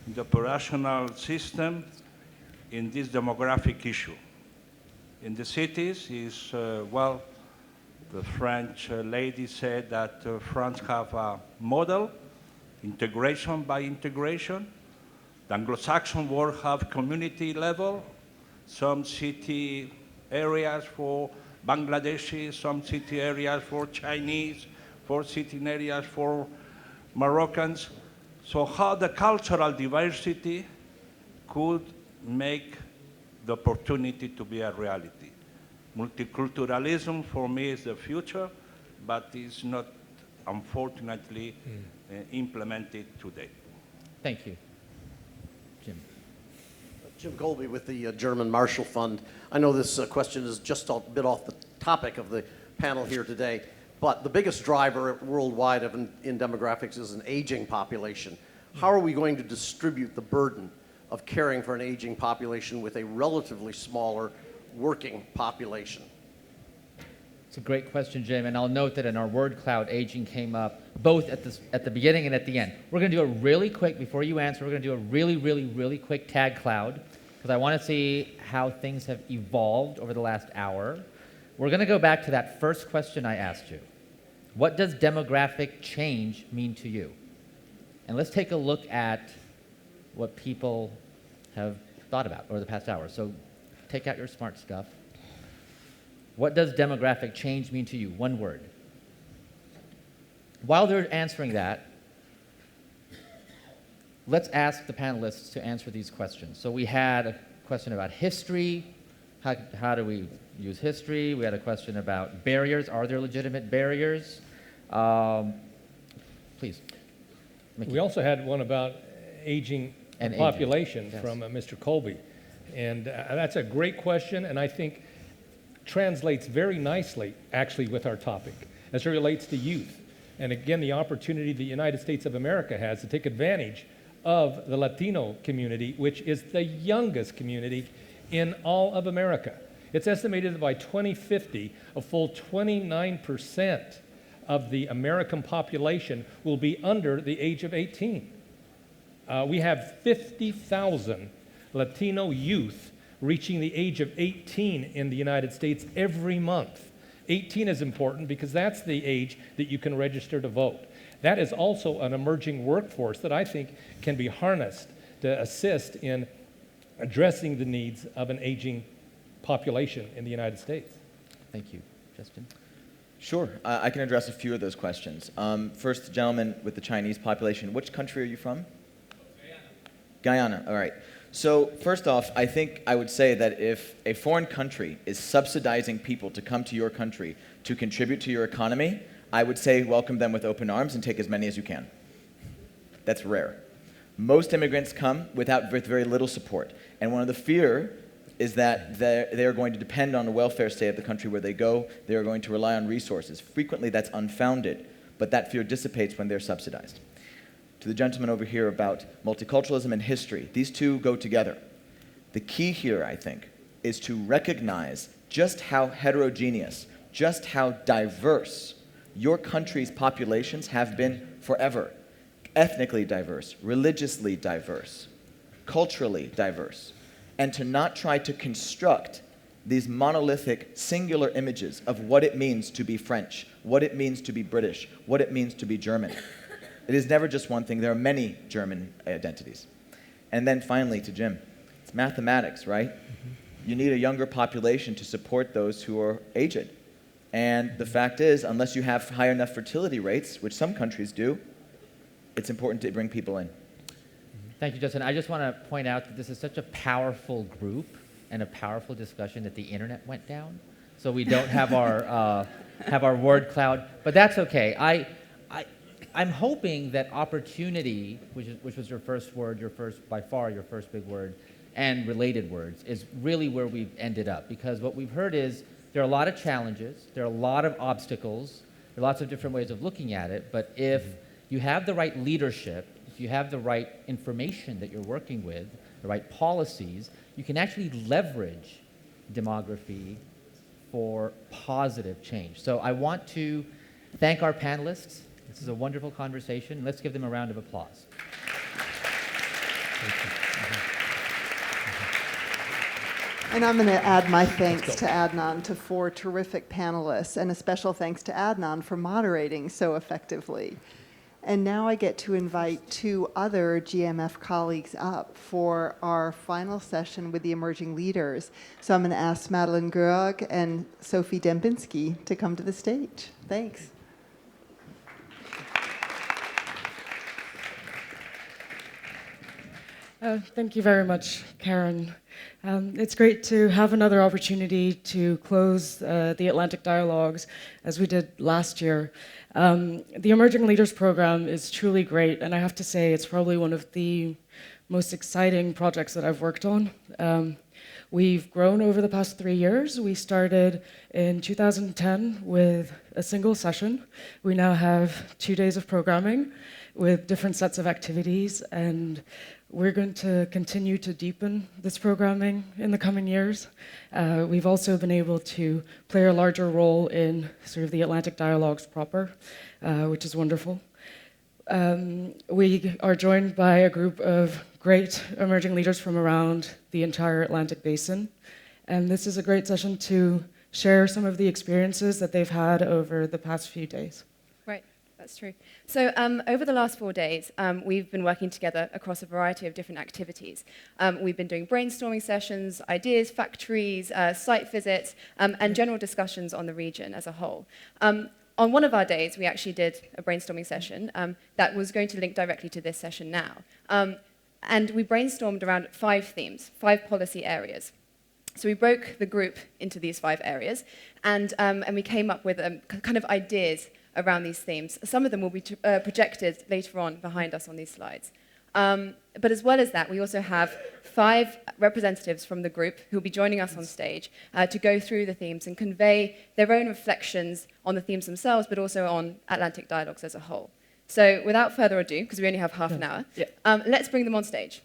in the operational system, in this demographic issue. In the cities is, well, the French lady said that France have a model, integration by integration. The Anglo-Saxon world have community level, some city areas for Bangladeshi, some city areas for Chinese, for city areas for Moroccans. So how the cultural diversity could make the opportunity to be a reality. Multiculturalism for me is the future, but is not, unfortunately, implemented today. Thank you. Jim. Jim Colby with the German Marshall Fund. I know this question is just a bit off the topic of the panel here today, but the biggest driver worldwide in demographics is an aging population. How are we going to distribute the burden of caring for an aging population with a relatively smaller working population? It's a great question, Jim, and I'll note that in our word cloud, aging came up both at the beginning and at the end. We're going to do a really quick, before you answer, we're going to do a really quick tag cloud, because I want to see how things have evolved over the last hour. We're going to go back to that first question I asked you. What does demographic change mean to you? And let's take a look at what people have thought about over the past hour. So take out your smart stuff. What does demographic change mean to you? One word. While they're answering that, let's ask the panelists to answer these questions. So we had a question about history. How do we use history? We had a question about barriers. Are there legitimate barriers? Please. We also had one about aging and population from Mr. Colby. And that's a great question, and I think translates very nicely, actually, with our topic as it relates to youth. And again, the opportunity the United States of America has to take advantage of the Latino community, which is the youngest community in all of America. It's estimated that by 2050, a full 29% of the American population will be under the age of 18. We have 50,000 Latino youth reaching the age of 18 in the United States every month. 18 is important because that's the age that you can register to vote. That is also an emerging workforce that I think can be harnessed to assist in addressing the needs of an aging population in the United States. Thank you. Justin? Sure. I can address a few of those questions. First, the gentleman with the Chinese population. Which country are you from? Guyana. All right. So first off, I think I would say that if a foreign country is subsidizing people to come to your country to contribute to your economy, I would say welcome them with open arms and take as many as you can. That's rare. Most immigrants come with very little support. And one of the fear is that they're going to depend on the welfare state of the country where they go. They are going to rely on resources. Frequently, that's unfounded, but that fear dissipates when they're subsidized. To the gentleman over here about multiculturalism and history, these two go together. The key here, I think, is to recognize just how heterogeneous, just how diverse your country's populations have been forever. Ethnically diverse, religiously diverse, culturally diverse. And to not try to construct these monolithic, singular images of what it means to be French, what it means to be British, what it means to be German. It is never just one thing. There are many German identities. And then finally, to Jim, it's mathematics, right? Mm-hmm. You need a younger population to support those who are aged. And the fact is, unless you have high enough fertility rates, which some countries do, it's important to bring people in. Thank you, Justin. I just want to point out that this is such a powerful group and a powerful discussion that the internet went down. So we don't have our word cloud, but that's okay. I'm hoping that opportunity, which was your first word, by far your first big word, and related words, is really where we've ended up. Because what we've heard is there are a lot of challenges, there are a lot of obstacles, there are lots of different ways of looking at it, but if you have the right leadership, if you have the right information that you're working with, the right policies, you can actually leverage demography for positive change. So I want to thank our panelists. This is a wonderful conversation. Let's give them a round of applause. And I'm going to add my thanks to Adnan, to 4 terrific panelists, and a special thanks to Adnan for moderating so effectively. And now I get to invite 2 other GMF colleagues up for our final session with the emerging leaders. So I'm going to ask Madeleine Georg and Sophie Dembinski to come to the stage. Thanks. Thank you very much, Karen. It's great to have another opportunity to close the Atlantic Dialogues as we did last year. The Emerging Leaders Program is truly great, and I have to say it's probably one of the most exciting projects that I've worked on. We've grown over the past 3 years. We started in 2010 with a single session. We now have 2 days of programming with different sets of activities, and we're going to continue to deepen this programming in the coming years. We've also been able to play a larger role in sort of the Atlantic Dialogues proper, which is wonderful. We are joined by a group of great emerging leaders from around the entire Atlantic Basin. And this is a great session to share some of the experiences that they've had over the past few days. Right, that's true. So over the last 4 days, we've been working together across a variety of different activities. We've been doing brainstorming sessions, ideas, factories, site visits, and general discussions on the region as a whole. On one of our days, we actually did a brainstorming session that was going to link directly to this session now. And we brainstormed around 5 themes, 5 policy areas. So we broke the group into these 5 areas, and we came up with kind of ideas around these themes. Some of them will be projected later on behind us on these slides. But as well as that, we also have 5 representatives from the group who will be joining us on stage to go through the themes and convey their own reflections on the themes themselves, but also on Atlantic Dialogues as a whole. So without further ado, because we only have half an hour, let's bring them on stage.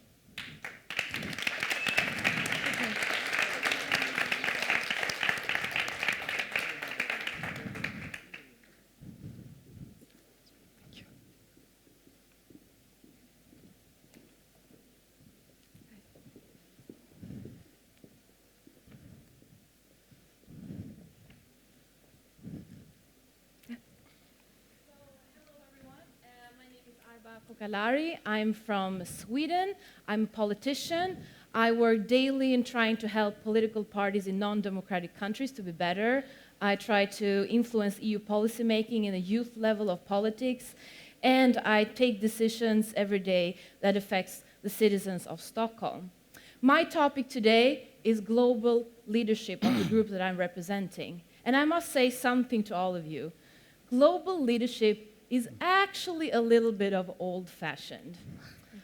I'm from Sweden. I'm a politician. I work daily in trying to help political parties in non-democratic countries to be better. I try to influence EU policymaking in a youth level of politics, and I take decisions every day that affects the citizens of Stockholm. My topic today is global leadership of the group that I'm representing. And I must say something to all of you. Global leadership is actually a little bit of old-fashioned.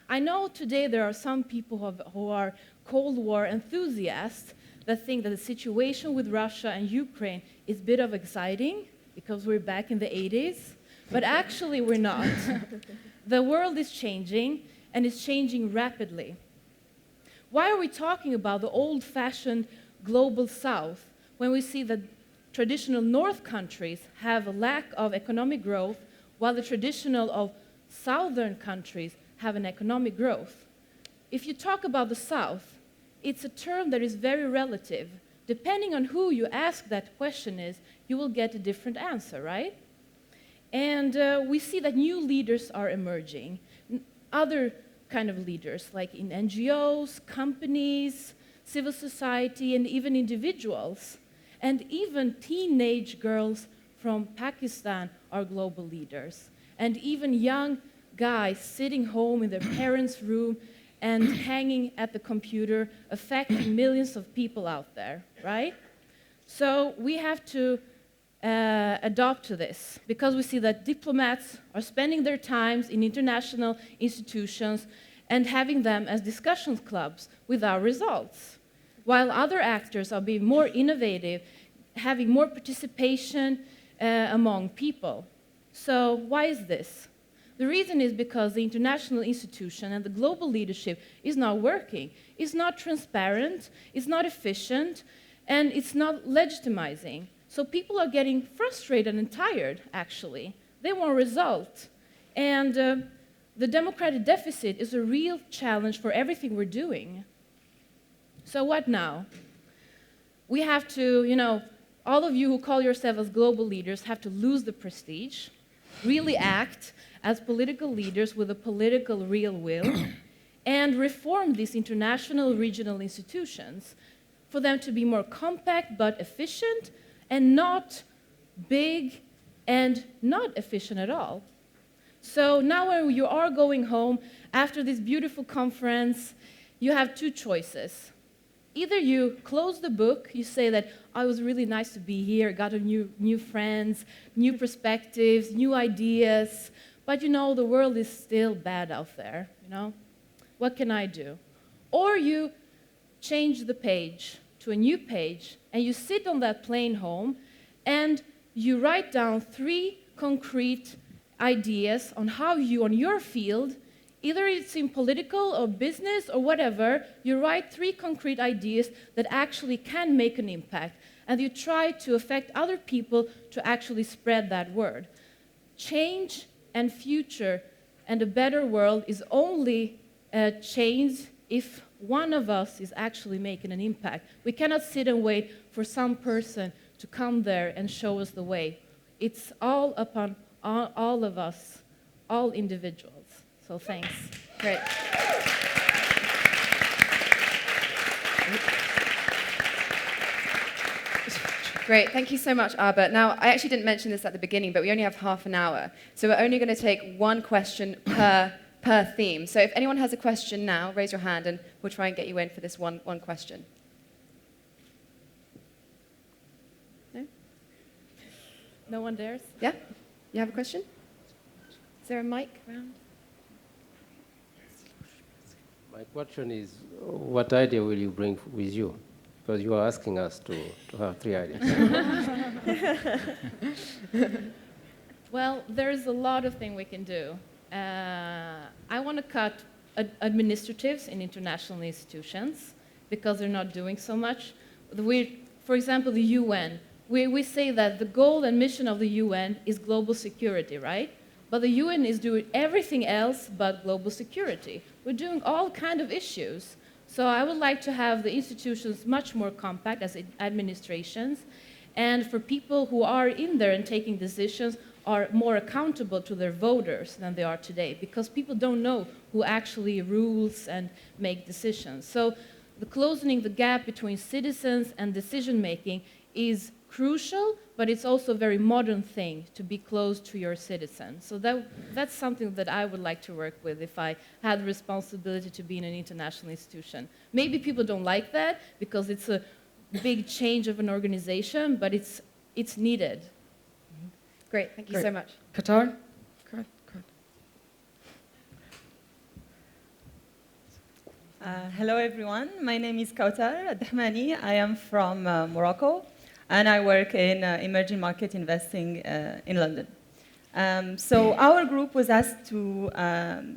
I know today there are some people who are Cold War enthusiasts that think that the situation with Russia and Ukraine is a bit of exciting because we're back in the 80s, but actually we're not. The world is changing, and it's changing rapidly. Why are we talking about the old-fashioned global South when we see that traditional North countries have a lack of economic growth, while the traditional of Southern countries have an economic growth? If you talk about the South, it's a term that is very relative. Depending on who you ask that question is, you will get a different answer, right? And we see that new leaders are emerging. Other kind of leaders, like in NGOs, companies, civil society, and even individuals. And even teenage girls from Pakistan are global leaders. And even young guys sitting home in their parents' room and hanging at the computer, affecting millions of people out there, right? So we have to adopt to this, because we see that diplomats are spending their times in international institutions and having them as discussion clubs with our results, while other actors are being more innovative, having more participation among people. So why is this? The reason is because the international institution and the global leadership is not working. It's not transparent, it's not efficient, and it's not legitimizing. So people are getting frustrated and tired, actually. They want results. And the democratic deficit is a real challenge for everything we're doing. So what now? We have to, all of you who call yourselves global leaders have to lose the prestige, really act as political leaders with a political real will, and reform these international regional institutions for them to be more compact but efficient, and not big and not efficient at all. So now when you are going home after this beautiful conference, you have two choices. Either you close the book, you say that, oh, it was really nice to be here, got a new friends, new perspectives, new ideas, but the world is still bad out there, What can I do? Or you change the page to a new page, and you sit on that plane home, and you write down 3 concrete ideas on how you, on your field, either it's in political or business or whatever, you write 3 concrete ideas that actually can make an impact, and you try to affect other people to actually spread that word. Change and future and a better world is only changed if one of us is actually making an impact. We cannot sit and wait for some person to come there and show us the way. It's all upon all of us, all individuals. So thanks. Great. Great, thank you so much, Abba. Now, I actually didn't mention this at the beginning, but we only have half an hour. So we're only going to take 1 question per theme. So if anyone has a question now, raise your hand and we'll try and get you in for this one question. No? No one dares? Yeah? You have a question? Is there a mic around? My question is, what idea will you bring with you? Because you are asking us to have 3 ideas. Well, there's a lot of things we can do. I want to cut administratives in international institutions because they're not doing so much. For example, the UN. We say that the goal and mission of the UN is global security, right? But the UN is doing everything else but global security. We're doing all kinds of issues. So I would like to have the institutions much more compact as administrations, and for people who are in there and taking decisions are more accountable to their voters than they are today, because people don't know who actually rules and make decisions. So the closing the gap between citizens and decision-making is crucial, but it's also a very modern thing to be close to your citizens. So that's something that I would like to work with if I had the responsibility to be in an international institution. Maybe people don't like that because it's a big change of an organization, but it's needed. Great, thank you so much. Qatar? Hello, everyone. My name is Cottrell. I am from Morocco, and I work in emerging market investing in London. So our group was asked to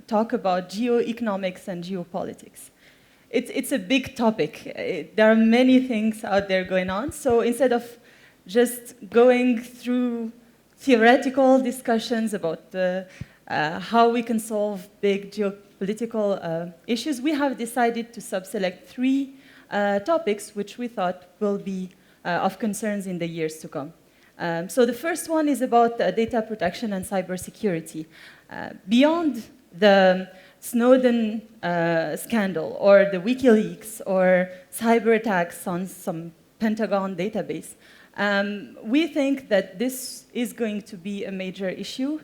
talk about geoeconomics and geopolitics. It's a big topic. There are many things out there going on. So instead of just going through theoretical discussions about how we can solve big geopolitical issues, we have decided to select 3 topics which we thought will be of concerns in the years to come. So the first one is about data protection and cybersecurity. Beyond the Snowden scandal or the WikiLeaks or cyber attacks on some Pentagon database, we think that this is going to be a major issue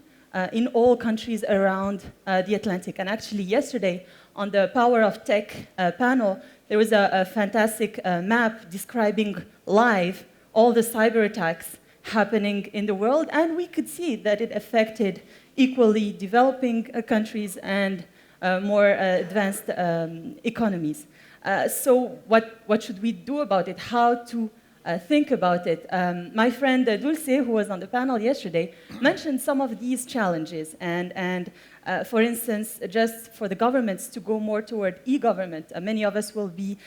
in all countries around the Atlantic. And actually yesterday on the Power of Tech panel, there was a fantastic map describing live all the cyber attacks happening in the world, and we could see that it affected equally developing countries and more advanced economies. So what should we do about it? How to think about it? My friend Dulce, who was on the panel yesterday, mentioned some of these challenges. And for instance, just for the governments to go more toward e-government, many of us will be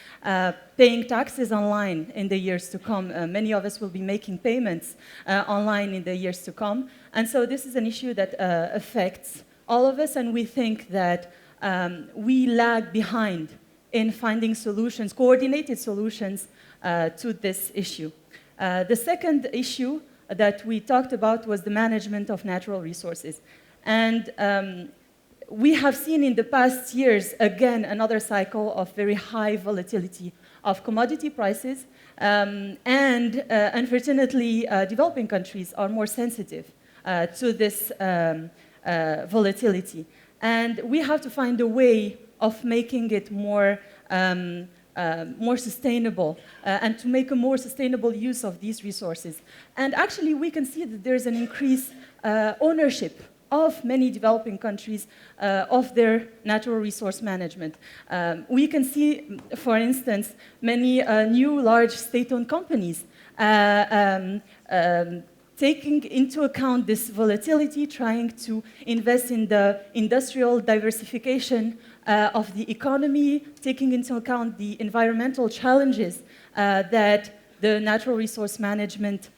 paying taxes online in the years to come. Many of us will be making payments online in the years to come. And so this is an issue that affects all of us, and we think that we lag behind in finding solutions, coordinated solutions to this issue. The second issue that we talked about was the management of natural resources. And we have seen in the past years, again, another cycle of very high volatility of commodity prices. And unfortunately, developing countries are more sensitive to this volatility. And we have to find a way of making it more sustainable and to make a more sustainable use of these resources. And actually, we can see that there's an increased ownership of many developing countries of their natural resource management. We can see, for instance, many new large state-owned companies taking into account this volatility, trying to invest in the industrial diversification of the economy, taking into account the environmental challenges that the natural resource management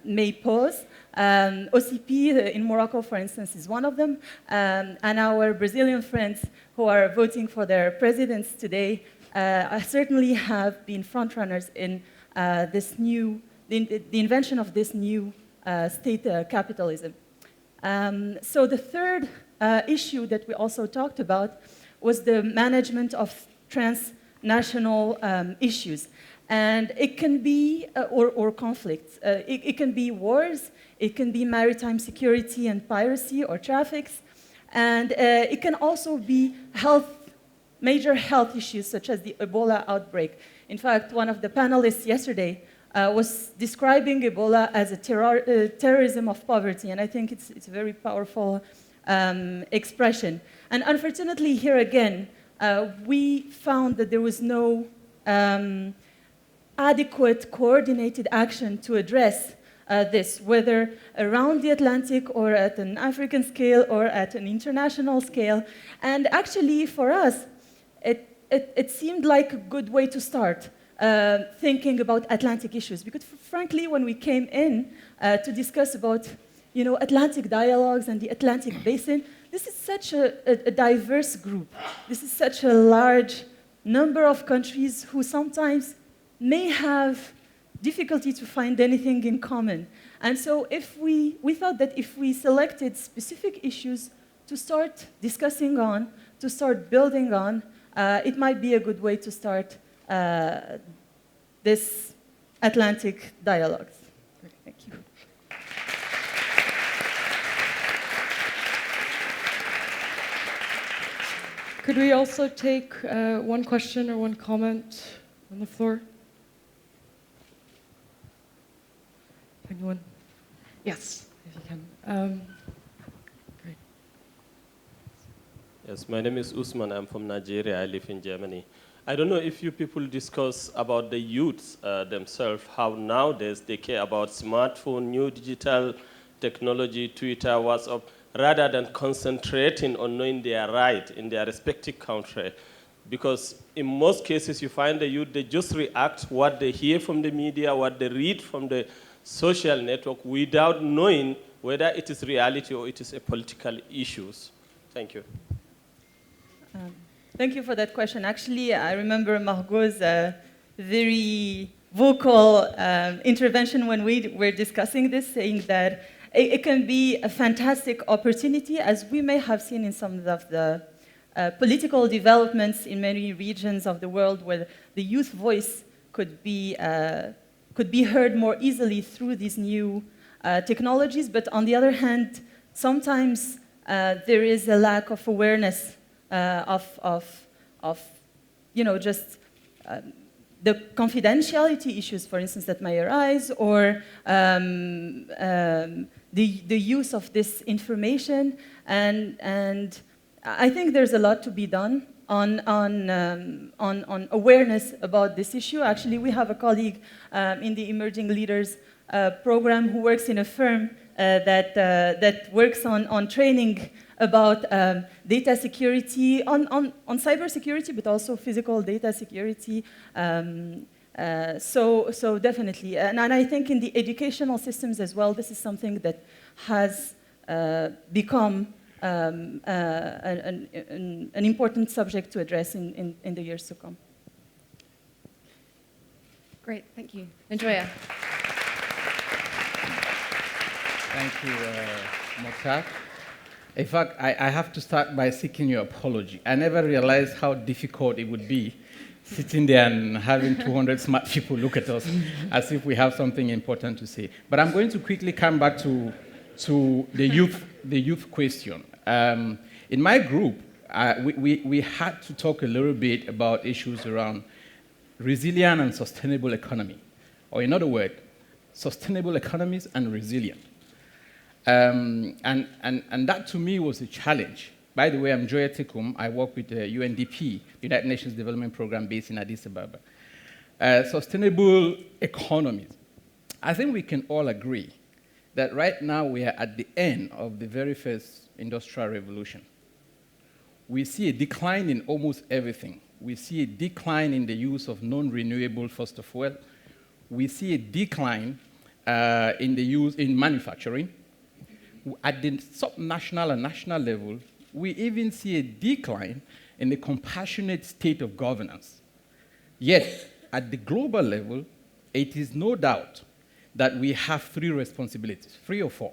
may pose. OCP in Morocco, for instance, is one of them. And our Brazilian friends who are voting for their presidents today certainly have been frontrunners in the invention of this new state capitalism. So the third issue that we also talked about was the management of transnational issues. And it can be, or conflicts. It can be wars, it can be maritime security and piracy or traffics, and it can also be major health issues such as the Ebola outbreak. In fact, one of the panelists yesterday was describing Ebola as a terrorism of poverty, and I think it's a very powerful expression. And unfortunately, here again, we found that there was no adequate coordinated action to address this, whether around the Atlantic or at an African scale or at an international scale. And actually, for us, it seemed like a good way to start thinking about Atlantic issues. Because frankly, when we came in to discuss about Atlantic dialogues and the Atlantic basin, this is such a diverse group. This is such a large number of countries who sometimes may have difficulty to find anything in common. And so we thought that if we selected specific issues to start discussing on, to start building on, it might be a good way to start this Atlantic dialogue. Thank you. Could we also take one question or one comment on the floor? Anyone? Yes, if you can. Great. Yes, my name is Usman. I'm from Nigeria. I live in Germany. I don't know if you people discuss about the youths themselves, how nowadays they care about smartphone, new digital technology, Twitter, WhatsApp, rather than concentrating on knowing their right in their respective country. Because in most cases, you find the youth, they just react what they hear from the media, what they read from the social network, without knowing whether it is reality or it is a political issues. Thank you. Thank you for that question. Actually, I remember Margot's very vocal intervention when we were discussing this, saying that it can be a fantastic opportunity, as we may have seen in some of the political developments in many regions of the world, where the youth voice could be heard more easily through these new technologies. But on the other hand, sometimes there is a lack of awareness of just the confidentiality issues, for instance, that may arise, or the use of this information, and I think there's a lot to be done on awareness about this issue. Actually, we have a colleague in the Emerging Leaders program who works in a firm that works on training about data security, on cyber security, but also physical data security. So definitely, and I think in the educational systems as well, this is something that has become an important subject to address in the years to come. Great, thank you. Andrea. Thank you, Mokhtar. In fact, I have to start by seeking your apology. I never realized how difficult it would be sitting there and having 200 smart people look at us as if we have something important to say. But I'm going to quickly come back to the youth question. In my group, we had to talk a little bit about issues around resilient and sustainable economy, or in other words, sustainable economies and resilient. And that to me was a challenge. By the way, I'm Joya Tekum. I work with the UNDP, United Nations Development Program based in Addis Ababa. Sustainable economies. I think we can all agree that right now we are at the end of the very first industrial revolution. We see a decline in almost everything. We see a decline in the use of non-renewable fossil fuel. We see a decline in the use in manufacturing. At the subnational and national level, we even see a decline in the compassionate state of governance. Yet, at the global level, it is no doubt that we have three responsibilities, 3 or 4.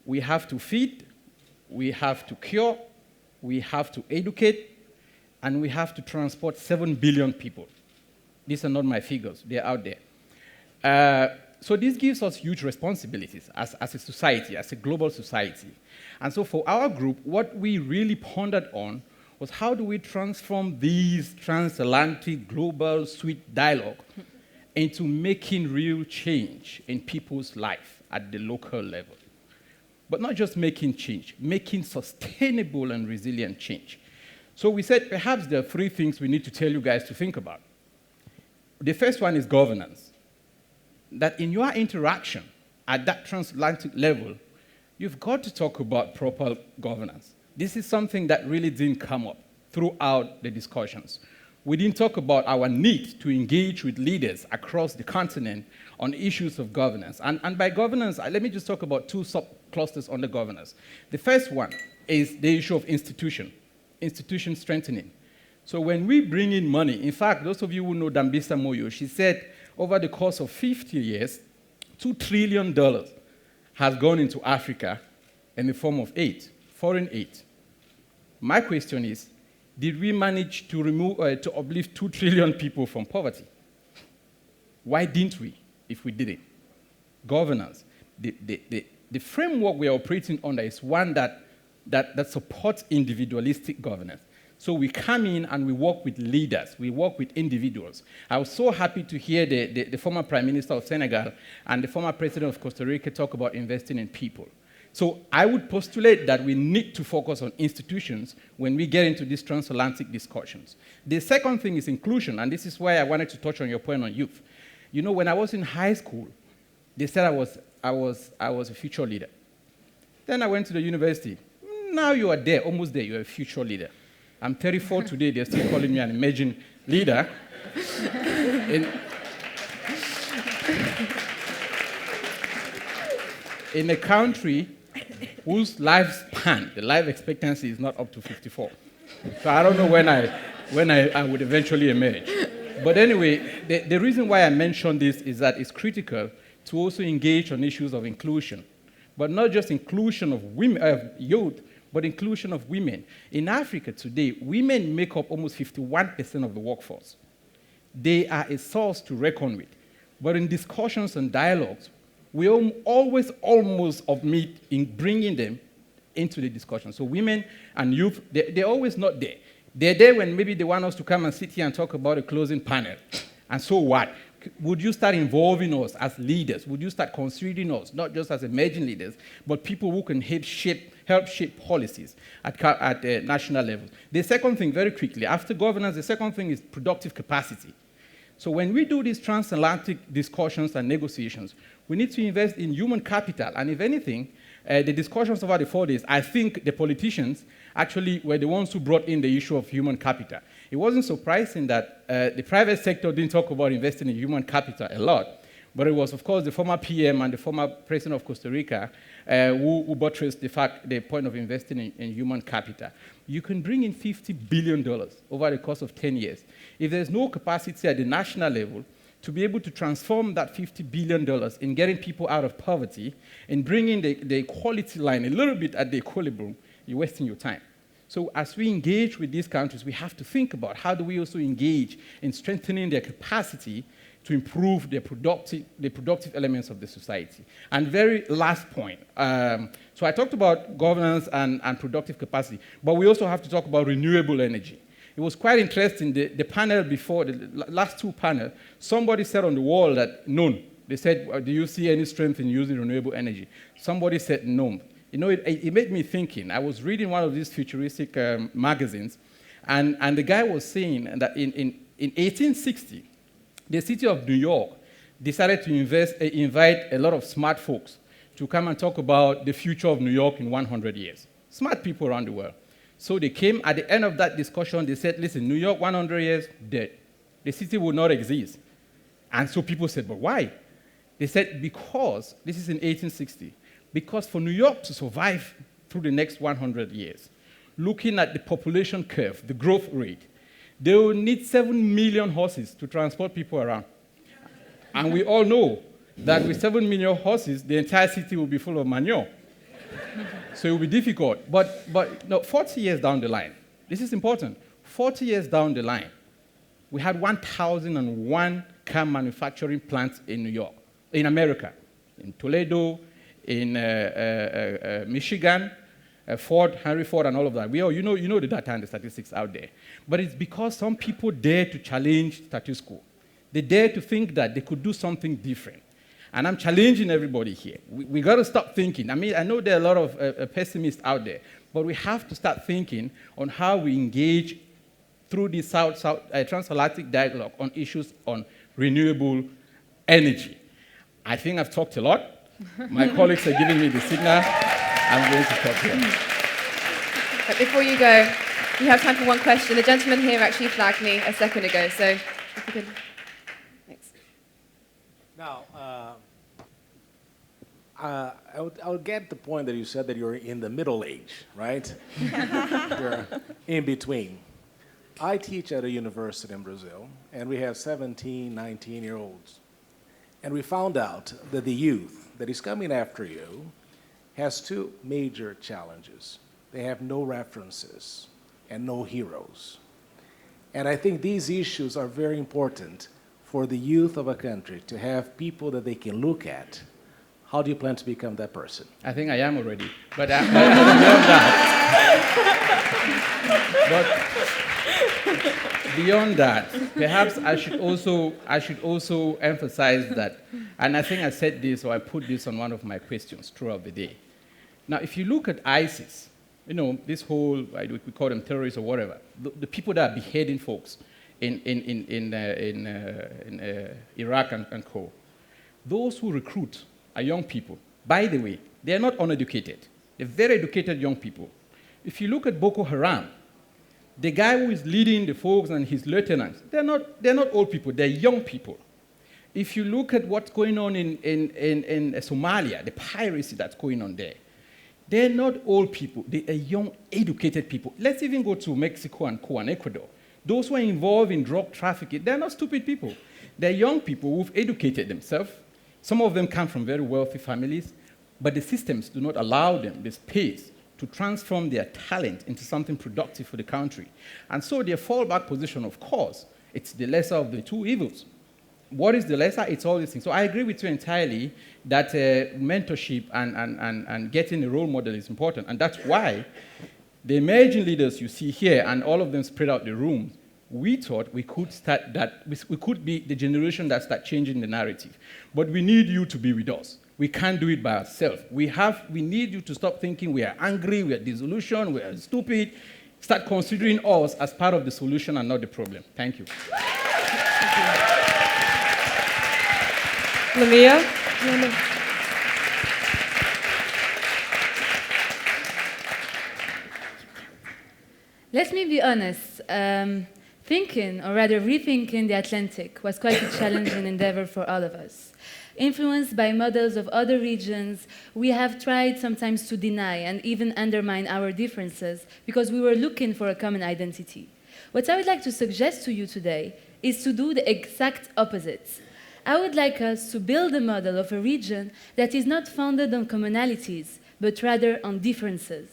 We have to feed, we have to cure, we have to educate, and we have to transport 7 billion people. These are not my figures, they're out there. So this gives us huge responsibilities as a society, as a global society. And so for our group, what we really pondered on was how do we transform these transatlantic global sweet dialogue into making real change in people's life at the local level. But not just making change, making sustainable and resilient change. So we said perhaps there are 3 things we need to tell you guys to think about. The first one is governance. That in your interaction at that transatlantic level, you've got to talk about proper governance. This is something that really didn't come up throughout the discussions. We didn't talk about our need to engage with leaders across the continent on issues of governance. And by governance, let me just talk about 2 sub-clusters under governance. The first one is the issue of institution strengthening. So when we bring in money, in fact, those of you who know Dambisa Moyo, she said over the course of 50 years, $2 trillion has gone into Africa in the form of aid, foreign aid. My question is, did we manage to uplift 2 trillion people from poverty? Why didn't we, if we didn't? Governance. The framework we are operating under is one that supports individualistic governance. So we come in and we work with leaders, we work with individuals. I was so happy to hear the former Prime Minister of Senegal and the former President of Costa Rica talk about investing in people. So I would postulate that we need to focus on institutions when we get into these transatlantic discussions. The second thing is inclusion, and this is why I wanted to touch on your point on youth. You know, when I was in high school, they said I was a future leader. Then I went to the university. Now you are there, almost there, you're a future leader. I'm 34 today, they're still calling me an emerging leader. In a country whose lifespan, the life expectancy is not up to 54. So I don't know when I would eventually emerge. But anyway, the reason why I mention this is that it's critical to also engage on issues of inclusion. But not just inclusion of women, youth, but inclusion of women. In Africa today, women make up almost 51% of the workforce. They are a source to reckon with. But in discussions and dialogues, we always almost omit in bringing them into the discussion. So women and youth, they're always not there. They're there when maybe they want us to come and sit here and talk about a closing panel. And so what? Would you start involving us as leaders? Would you start considering us, not just as emerging leaders, but people who can help shape policies at national level? The second thing, very quickly, after governance, the second thing is productive capacity. So when we do these transatlantic discussions and negotiations, we need to invest in human capital. And if anything, the discussions over the 4 days, I think the politicians actually were the ones who brought in the issue of human capital. It wasn't surprising that the private sector didn't talk about investing in human capital a lot, but it was, of course, the former PM and the former president of Costa Rica who buttressed the point of investing in human capital. You can bring in $50 billion over the course of 10 years. If there's no capacity at the national level to be able to transform that $50 billion in getting people out of poverty and bringing the equality line a little bit at the equilibrium, you're wasting your time. So as we engage with these countries, we have to think about how do we also engage in strengthening their capacity to improve the productive elements of the society. And very last point. So I talked about governance and productive capacity, but we also have to talk about renewable energy. It was quite interesting, the panel before, the last two panels, somebody said on the wall that none. They said, do you see any strength in using renewable energy? Somebody said no. You know, it made me thinking. I was reading one of these futuristic magazines, and the guy was saying that in 1860, the city of New York decided to invite a lot of smart folks to come and talk about the future of New York in 100 years. Smart people around the world. So they came, at the end of that discussion, they said, listen, New York, 100 years, dead. The city will not exist. And so people said, but why? They said, because, this is in 1860, because for New York to survive through the next 100 years, looking at the population curve, the growth rate, they will need 7 million horses to transport people around. And we all know that with 7 million horses, the entire city will be full of manure. So it will be difficult. But no, 40 years down the line, this is important, 40 years down the line, we had 1,001 car manufacturing plants in New York, in America, in Toledo, in Michigan, Ford, Henry Ford, and all of that. You know the data and the statistics out there. But it's because some people dare to challenge status quo. They dare to think that they could do something different. And I'm challenging everybody here. We got to stop thinking. I mean, I know there are a lot of pessimists out there, but we have to start thinking on how we engage through this transatlantic dialogue on issues on renewable energy. I think I've talked a lot. My colleagues are giving me the signal. I'm going to stop here. But before you go, you have time for one question. The gentleman here actually flagged me a second ago, so if you could. Thanks. Now, I would get the point that you said that you're in the middle age, right? You're in between. I teach at a university in Brazil, and we have 17, 19-year-olds. And we found out that the youth that is coming after you has two major challenges. They have no references and no heroes. And I think these issues are very important for the youth of a country to have people that they can look at. How do you plan to become that person? I think I am already. But beyond that, perhaps I should also emphasize that, and I think I said this or I put this on one of my questions throughout the day. Now, if you look at ISIS, you know, this whole, we call them terrorists or whatever, the people that are beheading folks in Iraq and co. Those who recruit are young people. By the way, they are not uneducated. They're very educated young people. If you look at Boko Haram, the guy who is leading the folks and his lieutenants, they're not old people, they're young people. If you look at what's going on in Somalia, the piracy that's going on there, they're not old people, they are young, educated people. Let's even go to Mexico and Ecuador. Those who are involved in drug trafficking, they're not stupid people. They're young people who've educated themselves. Some of them come from very wealthy families, but the systems do not allow them the space to transform their talent into something productive for the country. And so their fallback position, of course, it's the lesser of the two evils. What is the lesser? It's all these things. So I agree with you entirely that mentorship and getting a role model is important. And that's why the emerging leaders you see here, and all of them spread out the room, we thought we could start that, we could be the generation that start changing the narrative. But we need you to be with us. We can't do it by ourselves. We need you to stop thinking we are angry, we are disillusioned, we are stupid. Start considering us as part of the solution and not the problem. Thank you. Lamia? Let me be honest. Thinking, or rather rethinking the Atlantic was quite a challenging endeavor for all of us. Influenced by models of other regions, we have tried sometimes to deny and even undermine our differences because we were looking for a common identity. What I would like to suggest to you today is to do the exact opposite. I would like us to build a model of a region that is not founded on commonalities, but rather on differences.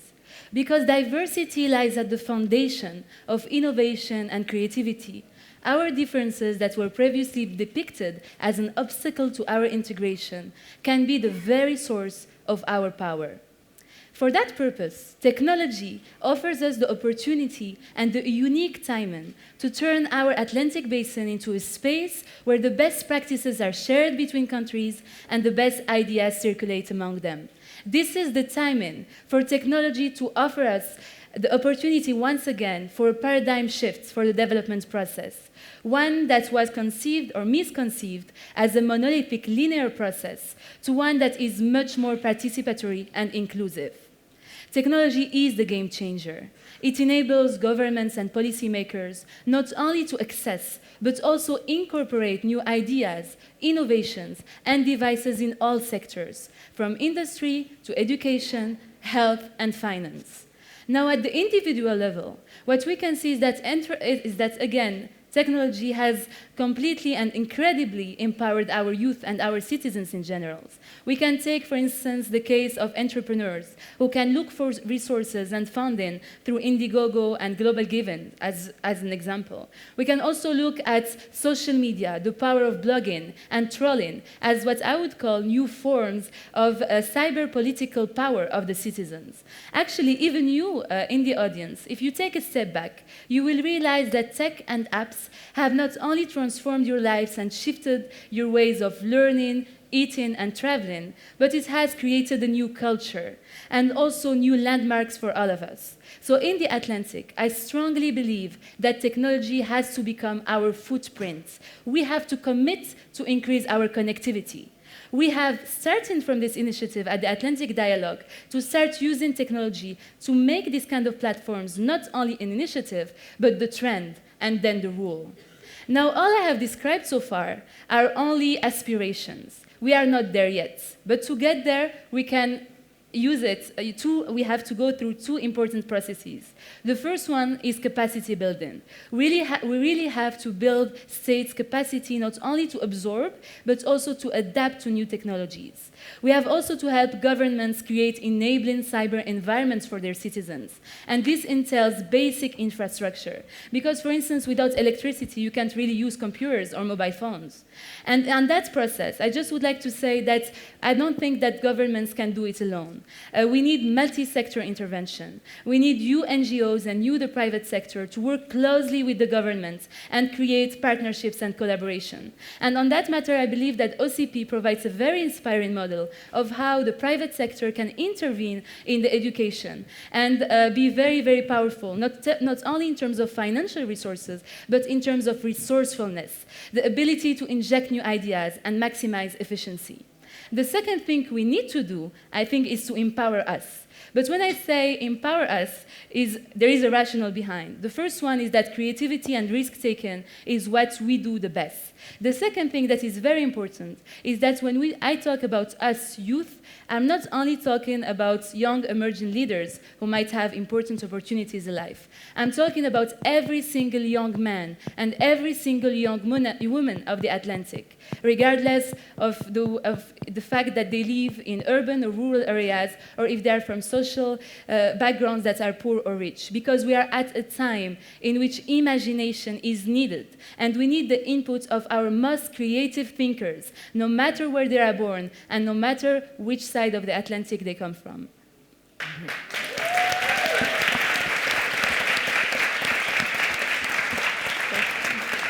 Because diversity lies at the foundation of innovation and creativity, our differences that were previously depicted as an obstacle to our integration can be the very source of our power. For that purpose, technology offers us the opportunity and the unique timing to turn our Atlantic basin into a space where the best practices are shared between countries and the best ideas circulate among them. This is the timing for technology to offer us the opportunity once again for a paradigm shift for the development process, one that was conceived or misconceived as a monolithic linear process to one that is much more participatory and inclusive. Technology is the game changer. It enables governments and policymakers not only to access, but also incorporate new ideas, innovations, and devices in all sectors, from industry to education, health, and finance. Now, at the individual level, what we can see is that again, technology has completely and incredibly empowered our youth and our citizens in general. We can take, for instance, the case of entrepreneurs who can look for resources and funding through Indiegogo and Global Giving as an example. We can also look at social media, the power of blogging and trolling as what I would call new forms of cyber political power of the citizens. Actually, even you in the audience, if you take a step back, you will realize that tech and apps have not only transformed your lives and shifted your ways of learning, eating, and traveling, but it has created a new culture and also new landmarks for all of us. So in the Atlantic, I strongly believe that technology has to become our footprint. We have to commit to increase our connectivity. We have, starting from this initiative at the Atlantic Dialogue, to start using technology to make these kind of platforms not only an initiative, but the trend and then the rule. Now, all I have described so far are only aspirations. We are not there yet, but to get there, we can use it. We have to go through two important processes. The first one is capacity building. We really have to build states' capacity not only to absorb, but also to adapt to new technologies. We have also to help governments create enabling cyber environments for their citizens. And this entails basic infrastructure. Because, for instance, without electricity, you can't really use computers or mobile phones. And on that process, I just would like to say that I don't think that governments can do it alone. system. We need multi-sector intervention. We need you NGOs and you, the private sector, to work closely with the government and create partnerships and collaboration. And on that matter, I believe that OCP provides a very inspiring model of how the private sector can intervene in the education and be very, very powerful, not only in terms of financial resources, but in terms of resourcefulness, the ability to inject new ideas and maximize efficiency. The second thing we need to do, I think, is to empower us. But when I say empower us, there is a rationale behind. The first one is that creativity and risk-taking is what we do the best. The second thing that is very important is that when I talk about us youth, I'm not only talking about young emerging leaders who might have important opportunities in life. I'm talking about every single young man and every single young woman of the Atlantic, regardless of the fact that they live in urban or rural areas, or if they're from social backgrounds that are poor or rich, because we are at a time in which imagination is needed, and we need the input of our most creative thinkers, no matter where they are born, and no matter which side of the Atlantic they come from.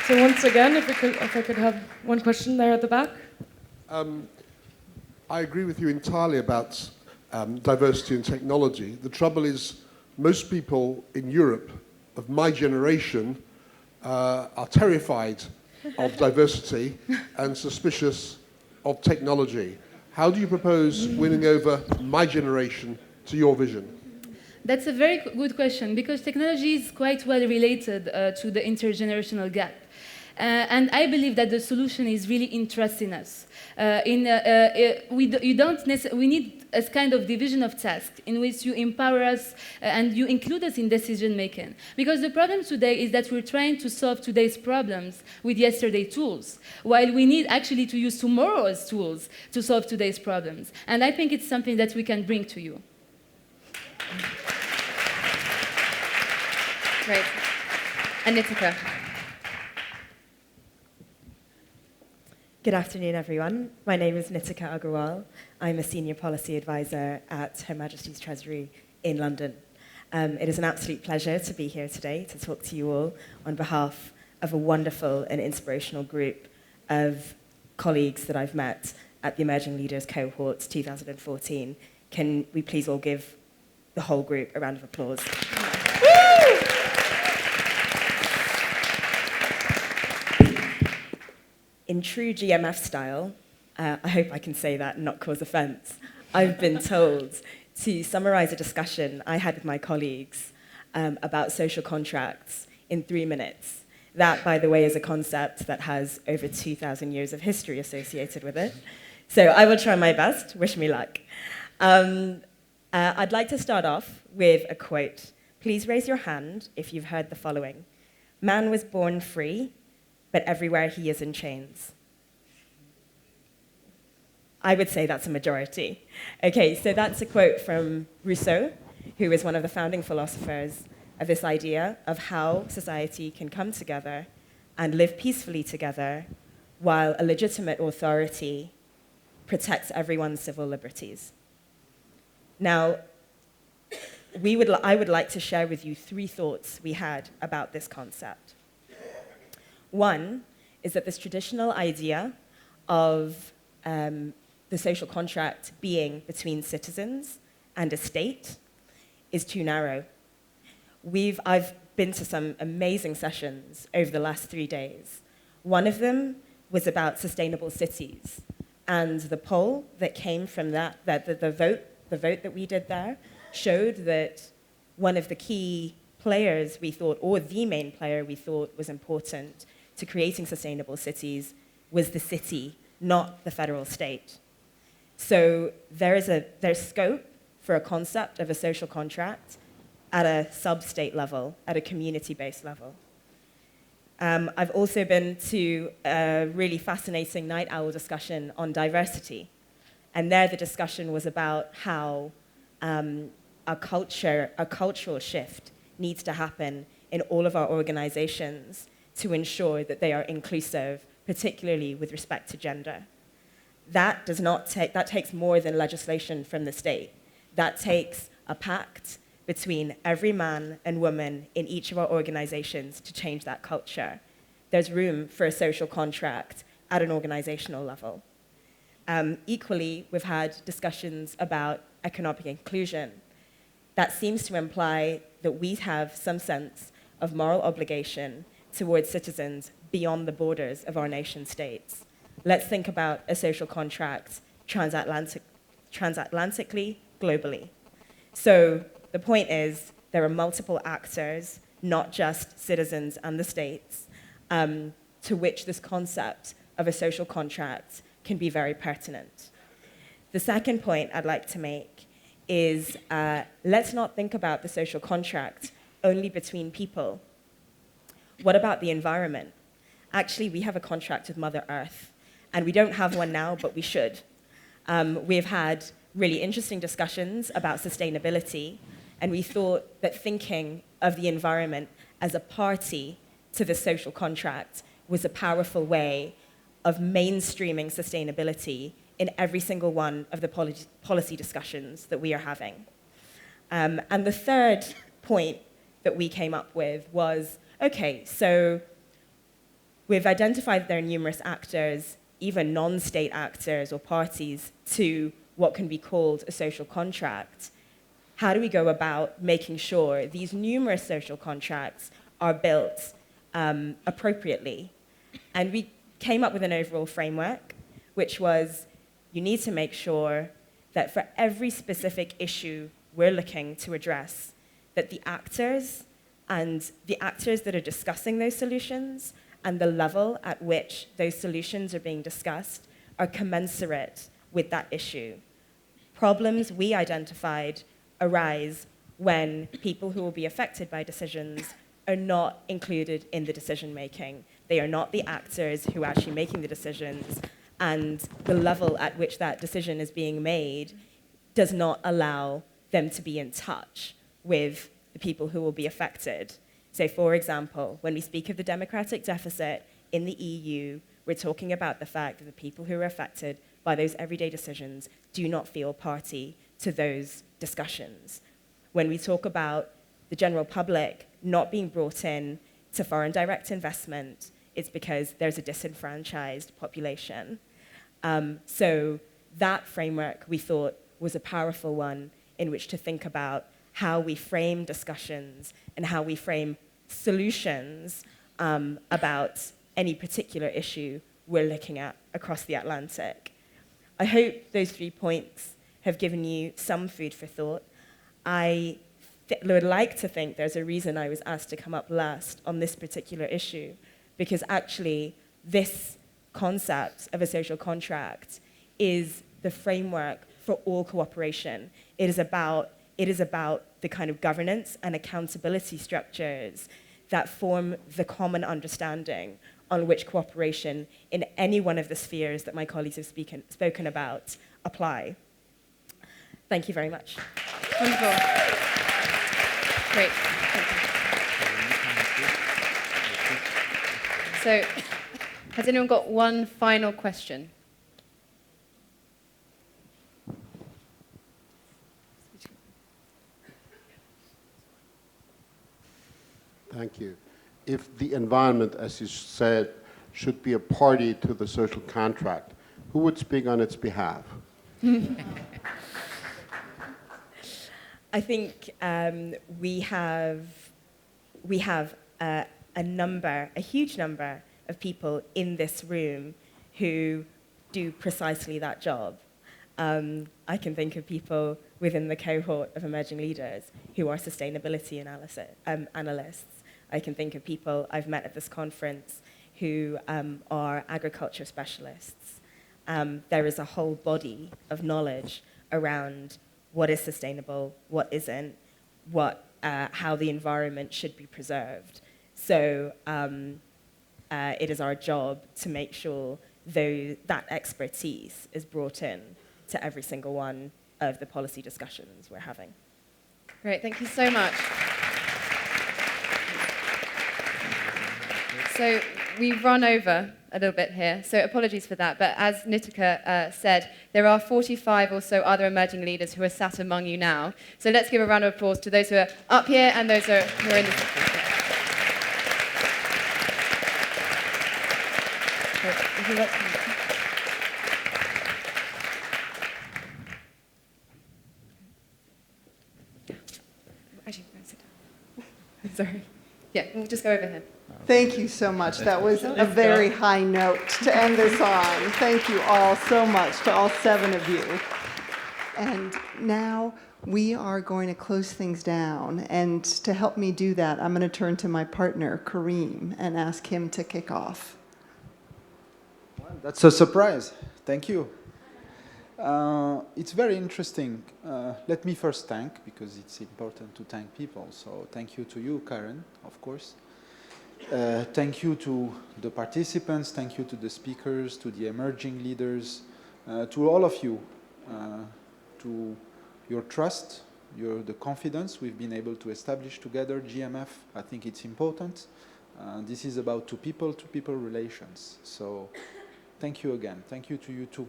So once again, if I could have one question there at the back. I agree with you entirely about diversity and technology. The trouble is, most people in Europe of my generation are terrified of diversity and suspicious of technology. How do you propose winning over my generation to your vision? That's a very good question, because technology is quite well related to the intergenerational gap. And I believe that the solution is really in trusting us. We need a kind of division of tasks in which you empower us and you include us in decision making. Because the problem today is that we're trying to solve today's problems with yesterday's tools, while we need actually to use tomorrow's tools to solve today's problems. And I think it's something that we can bring to you. Great. And Nitika. Good afternoon, everyone. My name is Nitika Agarwal. I'm a senior policy advisor at Her Majesty's Treasury in London. It is an absolute pleasure to be here today to talk to you all on behalf of a wonderful and inspirational group of colleagues that I've met at the Emerging Leaders Cohort 2014. Can we please all give the whole group a round of applause? In true GMF style, I hope I can say that and not cause offense, I've been told to summarize a discussion I had with my colleagues about social contracts in 3 minutes. That, by the way, is a concept that has over 2,000 years of history associated with it. So I will try my best. Wish me luck. I'd like to start off with a quote. Please raise your hand if you've heard the following. Man was born free, but everywhere he is in chains. I would say that's a majority. Okay, so that's a quote from Rousseau, who is one of the founding philosophers of this idea of how society can come together and live peacefully together while a legitimate authority protects everyone's civil liberties. Now, I would like to share with you 3 thoughts we had about this concept. One is that this traditional idea of the social contract being between citizens and a state is too narrow. I've been to some amazing sessions over the last 3 days. One of them was about sustainable cities, and the poll that came from that, the vote that we did there, showed that one of the key players we thought, or the main player we thought was important to creating sustainable cities, was the city, not the federal state. So there's scope for a concept of a social contract at a sub-state level, at a community-based level. I've also been to a really fascinating night owl discussion on diversity. And there the discussion was about how a cultural shift needs to happen in all of our organizations to ensure that they are inclusive, particularly with respect to gender. That takes more than legislation from the state. That takes a pact between every man and woman in each of our organizations to change that culture. There's room for a social contract at an organizational level. Equally, we've had discussions about economic inclusion. That seems to imply that we have some sense of moral obligation towards citizens beyond the borders of our nation states. Let's think about a social contract transatlantically, globally. So the point is, there are multiple actors, not just citizens and the states, to which this concept of a social contract can be very pertinent. The second point I'd like to make is let's not think about the social contract only between people. What about the environment? Actually, we have a contract with Mother Earth, and we don't have one now, but we should. We've had really interesting discussions about sustainability, and we thought that thinking of the environment as a party to the social contract was a powerful way of mainstreaming sustainability in every single one of the policy discussions that we are having. And the third point that we came up with was, okay, so we've identified there are numerous actors, even non-state actors or parties, to what can be called a social contract. How do we go about making sure these numerous social contracts are built appropriately? And we came up with an overall framework, which was you need to make sure that for every specific issue we're looking to address, that the actors that are discussing those solutions and the level at which those solutions are being discussed are commensurate with that issue. Problems we identified arise when people who will be affected by decisions are not included in the decision making. They are not the actors who are actually making the decisions, and the level at which that decision is being made does not allow them to be in touch with the people who will be affected. So, for example, when we speak of the democratic deficit in the EU, we're talking about the fact that the people who are affected by those everyday decisions do not feel party to those discussions. When we talk about the general public not being brought in to foreign direct investment, it's because there's a disenfranchised population. So that framework, we thought, was a powerful one in which to think about how we frame discussions and how we frame solutions about any particular issue we're looking at across the Atlantic. I hope those 3 points have given you some food for thought. I would like to think there's a reason I was asked to come up last on this particular issue, because actually this concept of a social contract is the framework for all cooperation. It is about the kind of governance and accountability structures that form the common understanding on which cooperation in any one of the spheres that my colleagues have spoken about apply. Thank you very much. Wonderful. Great. Thank you. So, has anyone got one final question? Thank you. If the environment, as you said, should be a party to the social contract, who would speak on its behalf? I think we have a huge number of people in this room who do precisely that job. I can think of people within the cohort of emerging leaders who are sustainability analysts. I can think of people I've met at this conference who are agriculture specialists. There is a whole body of knowledge around what is sustainable, what isn't, how the environment should be preserved. So it is our job to make sure that expertise is brought in to every single one of the policy discussions we're having. Great, thank you so much. So we've run over a little bit here, so apologies for that. But as Nitika said, there are 45 or so other emerging leaders who are sat among you now. So let's give a round of applause to those who are up here and those who are in the seats. If you'd like to- Actually, no, sit down. Sorry. Yeah, we'll just go over here. Thank you so much. That was a very high note to end this on. Thank you all so much, to all 7 of you. And now we are going to close things down. And to help me do that, I'm going to turn to my partner, Kareem, and ask him to kick off. That's a surprise. Thank you. It's very interesting. Let me first thank, because it's important to thank people. So thank you to you, Karen, of course. Thank you to the participants. Thank you to the speakers, to the emerging leaders, to all of you, to your trust, the confidence we've been able to establish together, GMF. I think it's important. This is about two-people relations. So thank you again. Thank you to you too.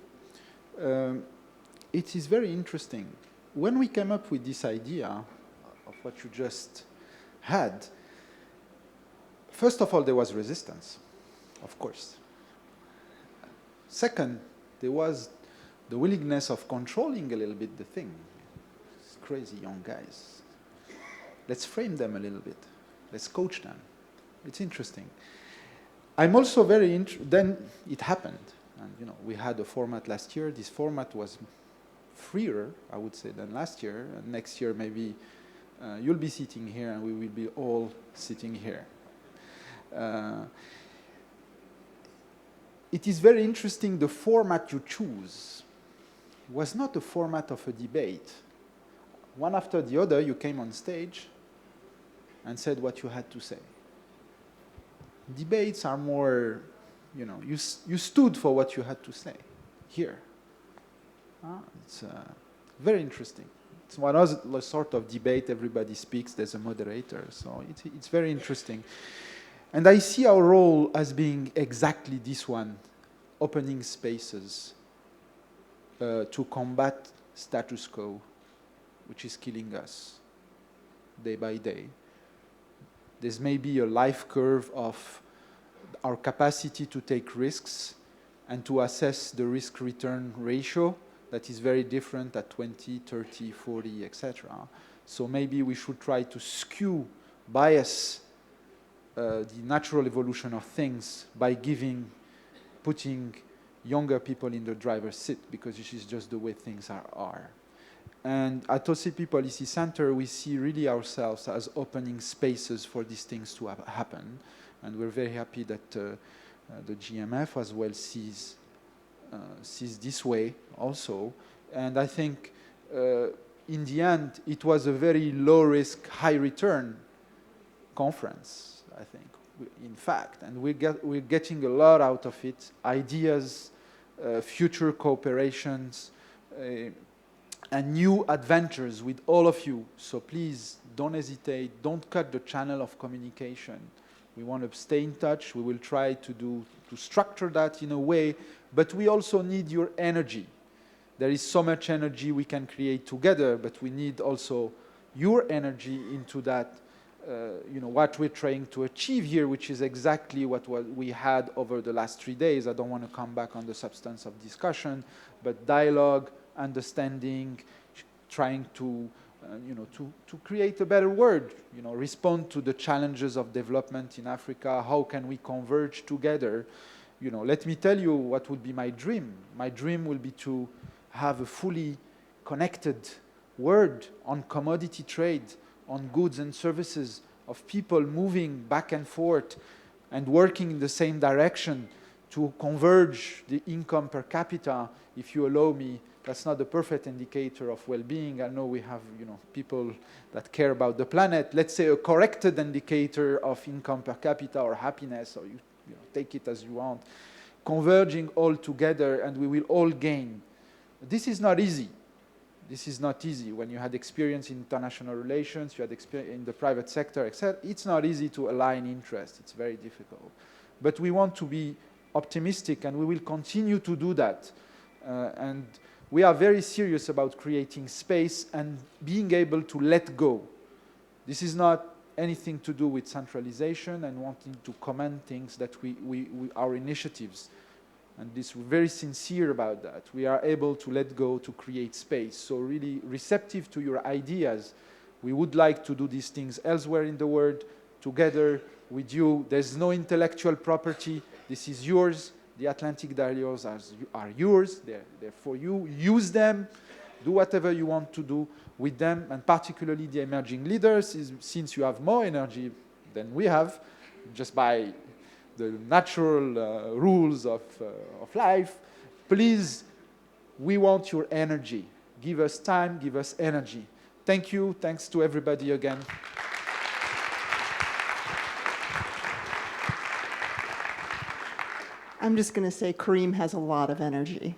It is very interesting. When we came up with this idea of what you just had, first of all, there was resistance, of course. Second, there was the willingness of controlling a little bit the thing. It's crazy young guys. Let's frame them a little bit. Let's coach them. It's interesting. I'm also very then it happened. And we had a format last year. This format was freer, I would say, than last year. And next year, maybe you'll be sitting here and we will be all sitting here. It is very interesting, the format you choose was not a format of a debate. One after the other, you came on stage and said what you had to say. Debates are more, you stood for what you had to say here. It's very interesting. It's one other sort of debate, everybody speaks, there's a moderator, so it's very interesting. And I see our role as being exactly this one, opening spaces to combat status quo, which is killing us day by day. There's maybe a life curve of our capacity to take risks and to assess the risk-return ratio that is very different at 20, 30, 40, etc. So maybe we should try to bias the natural evolution of things by putting younger people in the driver's seat, because this is just the way things are. And at OCP Policy Center, we see really ourselves as opening spaces for these things to happen. And we're very happy that the GMF as well sees this way also. And I think in the end, it was a very low-risk, high-return conference, I think, in fact. And we're getting a lot out of it, ideas, future cooperations, and new adventures with all of you. So please, don't hesitate. Don't cut the channel of communication. We want to stay in touch. We will try to structure that in a way, but we also need your energy. There is so much energy we can create together, but we need also your energy into that, what we're trying to achieve here, which is exactly what we had over the last 3 days. I don't want to come back on the substance of discussion, but dialogue, understanding, trying to create a better world, respond to the challenges of development in Africa. How can we converge together? Let me tell you what would be my dream. My dream will be to have a fully connected world on commodity trade, on goods and services, of people moving back and forth and working in the same direction to converge the income per capita. If you allow me, that's not the perfect indicator of well-being. I know we have, people that care about the planet. Let's say a corrected indicator of income per capita or happiness, or you take it as you want. Converging all together, and we will all gain. This is not easy. This is not easy. When you had experience in international relations, you had experience in the private sector, etc., it's not easy to align interests. It's very difficult. but we want to be optimistic, and we will continue to do that. And we are very serious about creating space and being able to let go. This is not anything to do with centralization and wanting to command things that our initiatives. And we're very sincere about that. We are able to let go to create space. So really receptive to your ideas. We would like to do these things elsewhere in the world, together with you. There's no intellectual property. This is yours. The Atlantic dialogues are yours. They're for you. Use them. Do whatever you want to do with them, and particularly the emerging leaders, since you have more energy than we have, just by the natural rules of life. Please, we want your energy. Give us time, give us energy. Thank you. Thanks to everybody again. I'm just going to say Karim has a lot of energy.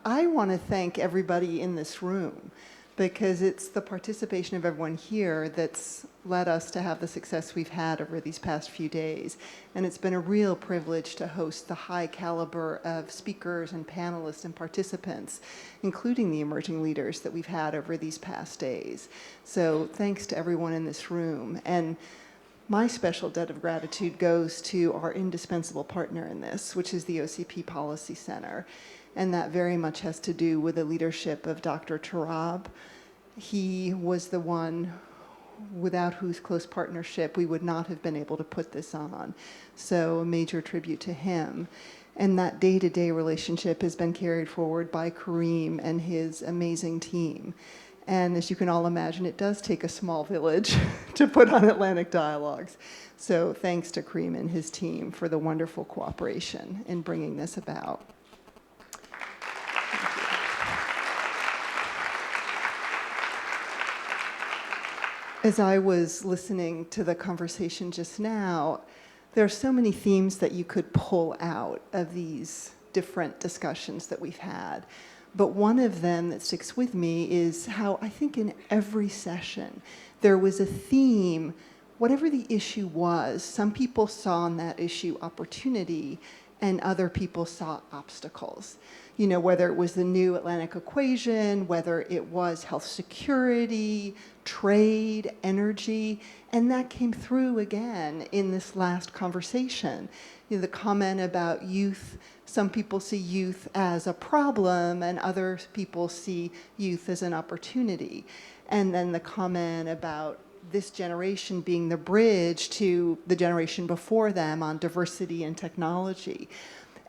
I want to thank everybody in this room, because it's the participation of everyone here that's led us to have the success we've had over these past few days. And it's been a real privilege to host the high caliber of speakers and panelists and participants, including the emerging leaders that we've had over these past days. So thanks to everyone in this room. And my special debt of gratitude goes to our indispensable partner in this, which is the OCP Policy Center. And that very much has to do with the leadership of Dr. Tarab. He was the one without whose close partnership we would not have been able to put this on. So a major tribute to him. And that day-to-day relationship has been carried forward by Karim and his amazing team. And as you can all imagine, it does take a small village to put on Atlantic Dialogues. So thanks to Karim and his team for the wonderful cooperation in bringing this about. As I was listening to the conversation just now, there are so many themes that you could pull out of these different discussions that we've had. But one of them that sticks with me is how I think in every session there was a theme, whatever the issue was, some people saw in that issue opportunity and other people saw obstacles. You know, whether it was the new Atlantic equation, whether it was health security, trade, energy, and that came through again in this last conversation. You know, the comment about youth, some people see youth as a problem and other people see youth as an opportunity. And then the comment about this generation being the bridge to the generation before them on diversity and technology.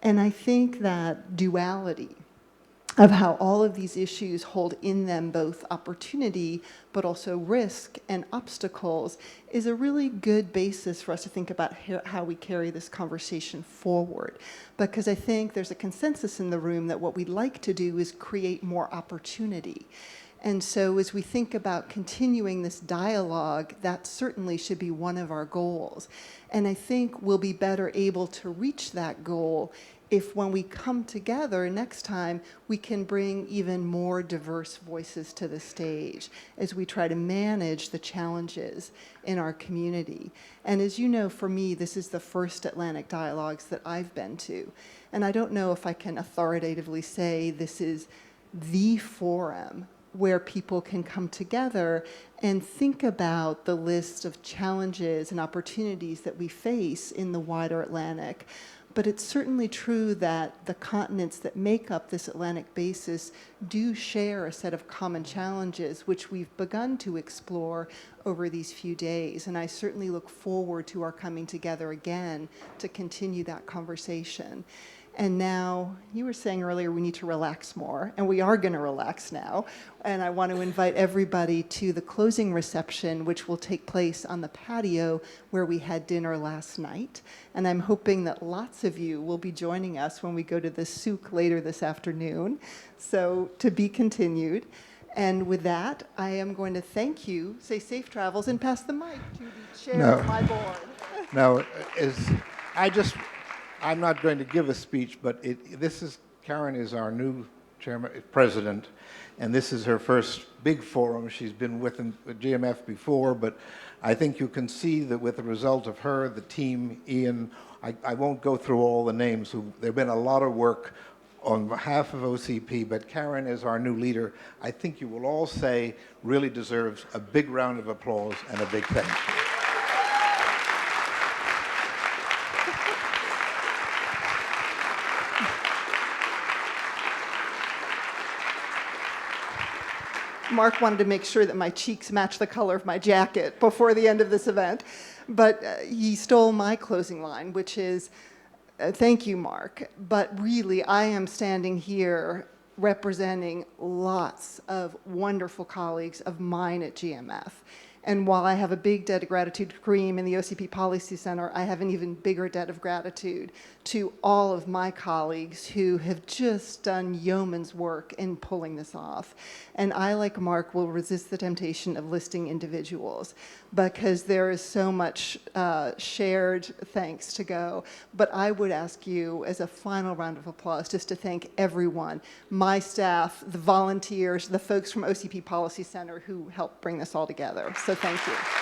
And I think that duality of how all of these issues hold in them both opportunity but also risk and obstacles is a really good basis for us to think about how we carry this conversation forward. Because I think there's a consensus in the room that what we'd like to do is create more opportunity. And so as we think about continuing this dialogue, that certainly should be one of our goals. And I think we'll be better able to reach that goal if when we come together next time, we can bring even more diverse voices to the stage as we try to manage the challenges in our community. And as you know, for me, this is the first Atlantic Dialogues that I've been to. And I don't know if I can authoritatively say this is the forum where people can come together and think about the list of challenges and opportunities that we face in the wider Atlantic. But it's certainly true that the continents that make up this Atlantic basis do share a set of common challenges, which we've begun to explore over these few days. And I certainly look forward to our coming together again to continue that conversation. And now, you were saying earlier we need to relax more, and we are going to relax now. And I want to invite everybody to the closing reception, which will take place on the patio where we had dinner last night. And I'm hoping that lots of you will be joining us when we go to the souk later this afternoon. So, to be continued. And with that, I am going to thank you, say safe travels, and pass the mic to the chair of my board. No, I'm not going to give a speech, but Karen is our new president, and this is her first big forum. She's been with GMF before, but I think you can see that with the result of her, the team, Ian, I won't go through all the names. There's been a lot of work on behalf of OCP, but Karen is our new leader. I think you will all say really deserves a big round of applause and a big thank you. Mark wanted to make sure that my cheeks match the color of my jacket before the end of this event, but he stole my closing line, which is, thank you, Mark, but really I am standing here representing lots of wonderful colleagues of mine at GMF. And while I have a big debt of gratitude to Kareem and the OCP Policy Center, I have an even bigger debt of gratitude to all of my colleagues who have just done yeoman's work in pulling this off. And I, like Mark, will resist the temptation of listing individuals because there is so much shared thanks to go. But I would ask you, as a final round of applause, just to thank everyone, my staff, the volunteers, the folks from OCP Policy Center who helped bring this all together. So thank you.